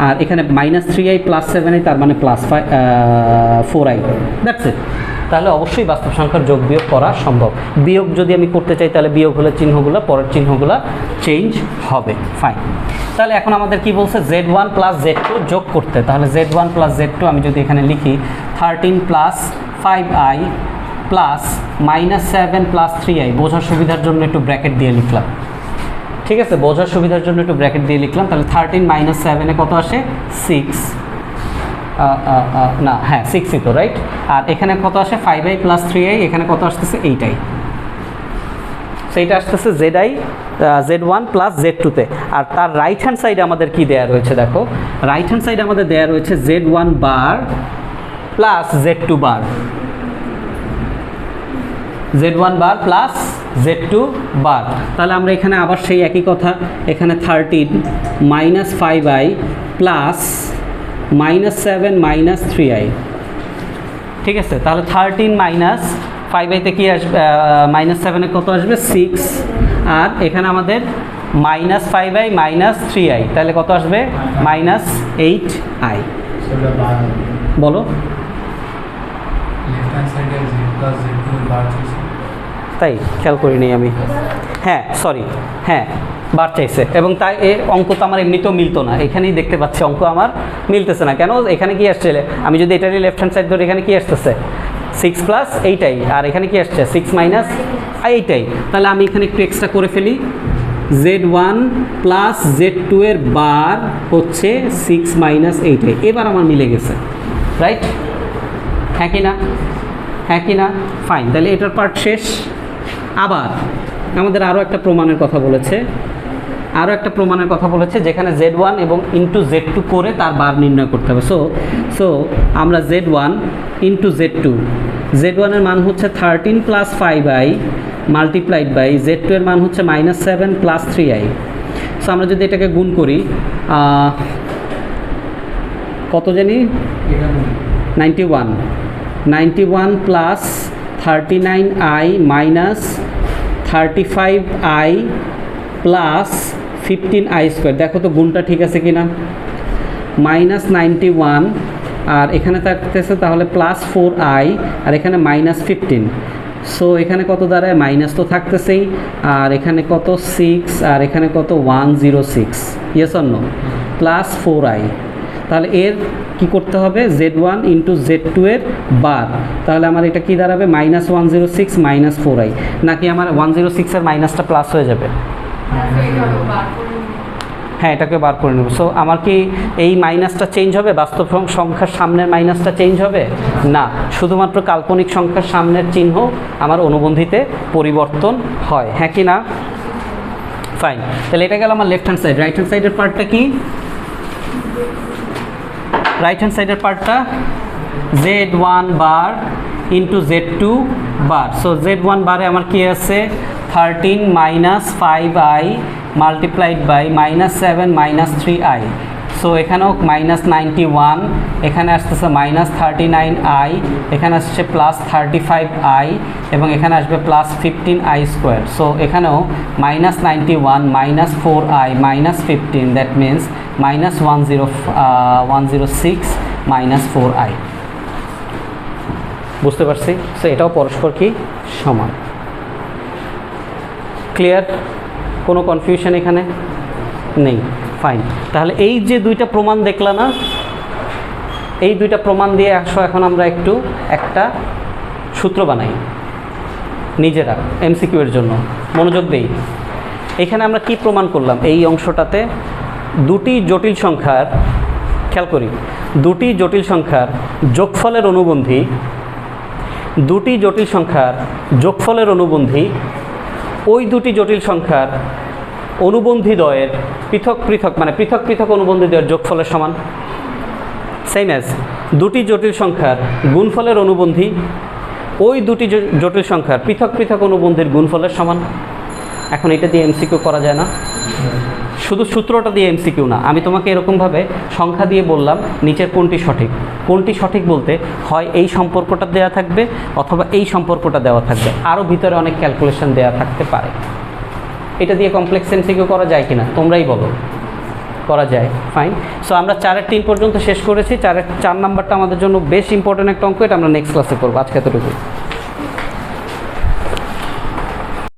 আর এখানে -3i + 7i, তার মানে +4i, দ্যাটস ইট। তাহলে অবশ্যই বাস্তব সংখ্যার যোগ বিয়োগ করা সম্ভব। বিয়োগ যদি আমি করতে চাই তাহলে বিয়োগ হলে চিহ্নগুলো, পরের চিহ্নগুলো চেঞ্জ হবে, ফাইন। তাহলে এখন আমাদের কি বলছে z1 + z2 যোগ করতে। তাহলে z1 + z2 আমি যদি এখানে লিখি 13 + 5i প্লাস -7 + 3i, বোঝার সুবিধার জন্য একটু ব্র্যাকেট দিয়ে লিখলাম, ঠিক আছে, বোঝার সুবিধার জন্য একটু ব্র্যাকেট দিয়ে লিখলাম। তাহলে 13 - 7-এ কত আসে 6, না হ্যাঁ 6ই তো, রাইট। আর এখানে কত আসে 5i + 3i, এখানে কত আসতেছে 8i, সেইটা আসতেছে z1 + z2-তে। আর তার রাইট হ্যান্ড সাইডে আমাদের কি দেয়া রয়েছে, দেখো রাইট হ্যান্ড সাইডে আমাদের দেয়া রয়েছে z1 বার প্লাস z2 বার, z1 বার প্লাস z2 বার। তাহলে আমরা এখানে আবার সেই একই কথা, এখানে 13 - 5i প্লাস -7 - 3i, ঠিক আছে। তাহলে 13 - 5i-তে কি আসবে, -7-এ কত আসবে 6, আর এখানে আমাদের -5i -3i, তাহলে কত আসবে -8i। বলো তাই খেয়াল করিনি আমি, হ্যাঁ সরি, হ্যাঁ বার চাইছে, এবং তাই এর অঙ্ক তো আমার এমনিতেও মিলতো না, এখানেই দেখতে পাচ্ছি অঙ্ক আমার মিলতেছে না কেন, এখানে কি আসছে, আমি যদি এটারই লেফট হ্যান্ড সাইড ধরি এখানে কি আসতেছে 6 + 8i, আর এখানে কি আসছে 6 - 8i, তাহলে আমি এখানে একটু এক্সট্রা করে ফেলি, Z1 + Z2 এর বার হচ্ছে 6 - 8i, এবার আমার মিলে গেছে, রাইট? হ্যাঁ কি না, হ্যাঁ কি না, ফাইন, তাহলে এটার পার্ট শেষ। আবার আমাদের আরও একটা প্রমাণের কথা বলেছে, যেখানে Z1 এবং ইন্টু Z2 করে তার বার নির্ণয় করতে হবে। সো আমরা Z1 ইন্টু Z1 এর মান হচ্ছে 13 + 5i মাল্টিপ্লাইড বাই Z2 এর মান হচ্ছে -7 + 3i। সো আমরা যদি এটাকে গুণ করি, কত জানি 91 + 39i - 35i + 15i², দেখো তো গুণটা ঠিক আছে কি না, -91 আর এখানে থাকতেছে তাহলে +4i আর এখানে -15, সো এখানে কত দাঁড়ায়, মাইনাস তো থাকতেছেই, আর এখানে কত 6 আর এখানে কত 106, ইয়েস অর নো, +4i। তাহলে এর কি করতে হবে, Z1 ইন্টু Z2 এর বার, তাহলে আমার এটা কি দাঁড়াবে -106 - 4i, নাকি আমার 106 এর মাইনাসটা প্লাস হয়ে যাবে? হ্যাঁ, এটাকে বার করে নেব। সো আমার কি এই মাইনাসটা চেঞ্জ হবে, বাস্তব সংখ্যার সামনের মাইনাসটা চেঞ্জ হবে না, শুধুমাত্র কাল্পনিক সংখ্যার সামনের চিহ্ন আমার অনুবন্ধিতে পরিবর্তন হয়, হ্যাঁ কি না? ফাইন, তাহলে এটা গেল আমার left hand side. Right hand সাইডের পার্টটা কি, রাইট হ্যান্ড সাইডের পার্টটা Z1 বার ইন্টু Z2 বার। সো Z1 বারে আমার কি আছে 13 - 5i multiplied by -7 - 3i। So এখানেও -91, এখানে আসতেছে -39i, এখানে আসছে +35i এবং এখানে আসবে +15i²। সো এখানেও -91 - 4i - 15, দ্যাট মিনস -106 - 4i। বুঝতে পারছি? সো এটাও পরস্পর কি সমান। ক্লিয়ার? কোনো কনফিউশন এখানে নেই? ফাইন, তাহলে এই যে দুইটা প্রমাণ দেখলা না, এই দুইটা প্রমাণ দিয়ে আসো এখন আমরা একটু একটা সূত্র বানাই নিজেরা এমসিকিউ এর জন্য। মনোযোগ দেই, এখানে আমরা কি প্রমাণ করলাম, এই অংশটাতে দুটি জটিল সংখ্যার, খেয়াল করি, দুটি জটিল সংখ্যার যোগফলের অনুবন্ধী, দুটি জটিল সংখ্যার যোগফলের অনুবন্ধী ওই দুটি জটিল সংখ্যার অনুবন্ধীদ্বয়ের পৃথক পৃথক, মানে পৃথক পৃথক অনুবন্ধীদ্বয়ের যোগফলের সমান। সেম অ্যাজ দুটি জটিল সংখ্যার গুণফলের অনুবন্ধী ওই দুটি জটিল সংখ্যার পৃথক পৃথক অনুবন্ধীর গুণফলের সমান। এখন এটা দিয়ে এমসিকিউ করা যায় না, শুধু সূত্রটা দিয়ে এমসিকিউ না, আমি তোমাকে এরকমভাবে সংখ্যা দিয়ে বললাম নিচের কোনটি সঠিক। কোনটি সঠিক বলতে হয় এই সম্পর্কটা দেওয়া থাকবে অথবা এই সম্পর্কটা দেওয়া থাকবে, আরও ভিতরে অনেক ক্যালকুলেশন দেওয়া থাকতে পারে। এটা দিয়ে কমপ্লেক্স এমসিকিউ করা যায় কিনা তোমরাই বলো। করা যায়, ফাইন। সো আমরা 4-3 পর্যন্ত শেষ করেছি। 4 নাম্বারটা আমাদের জন্য বেশ ইম্পর্টেন্ট একটা অঙ্ক, এটা আমরা নেক্সট ক্লাসে করবো। আজকে এতটুকু।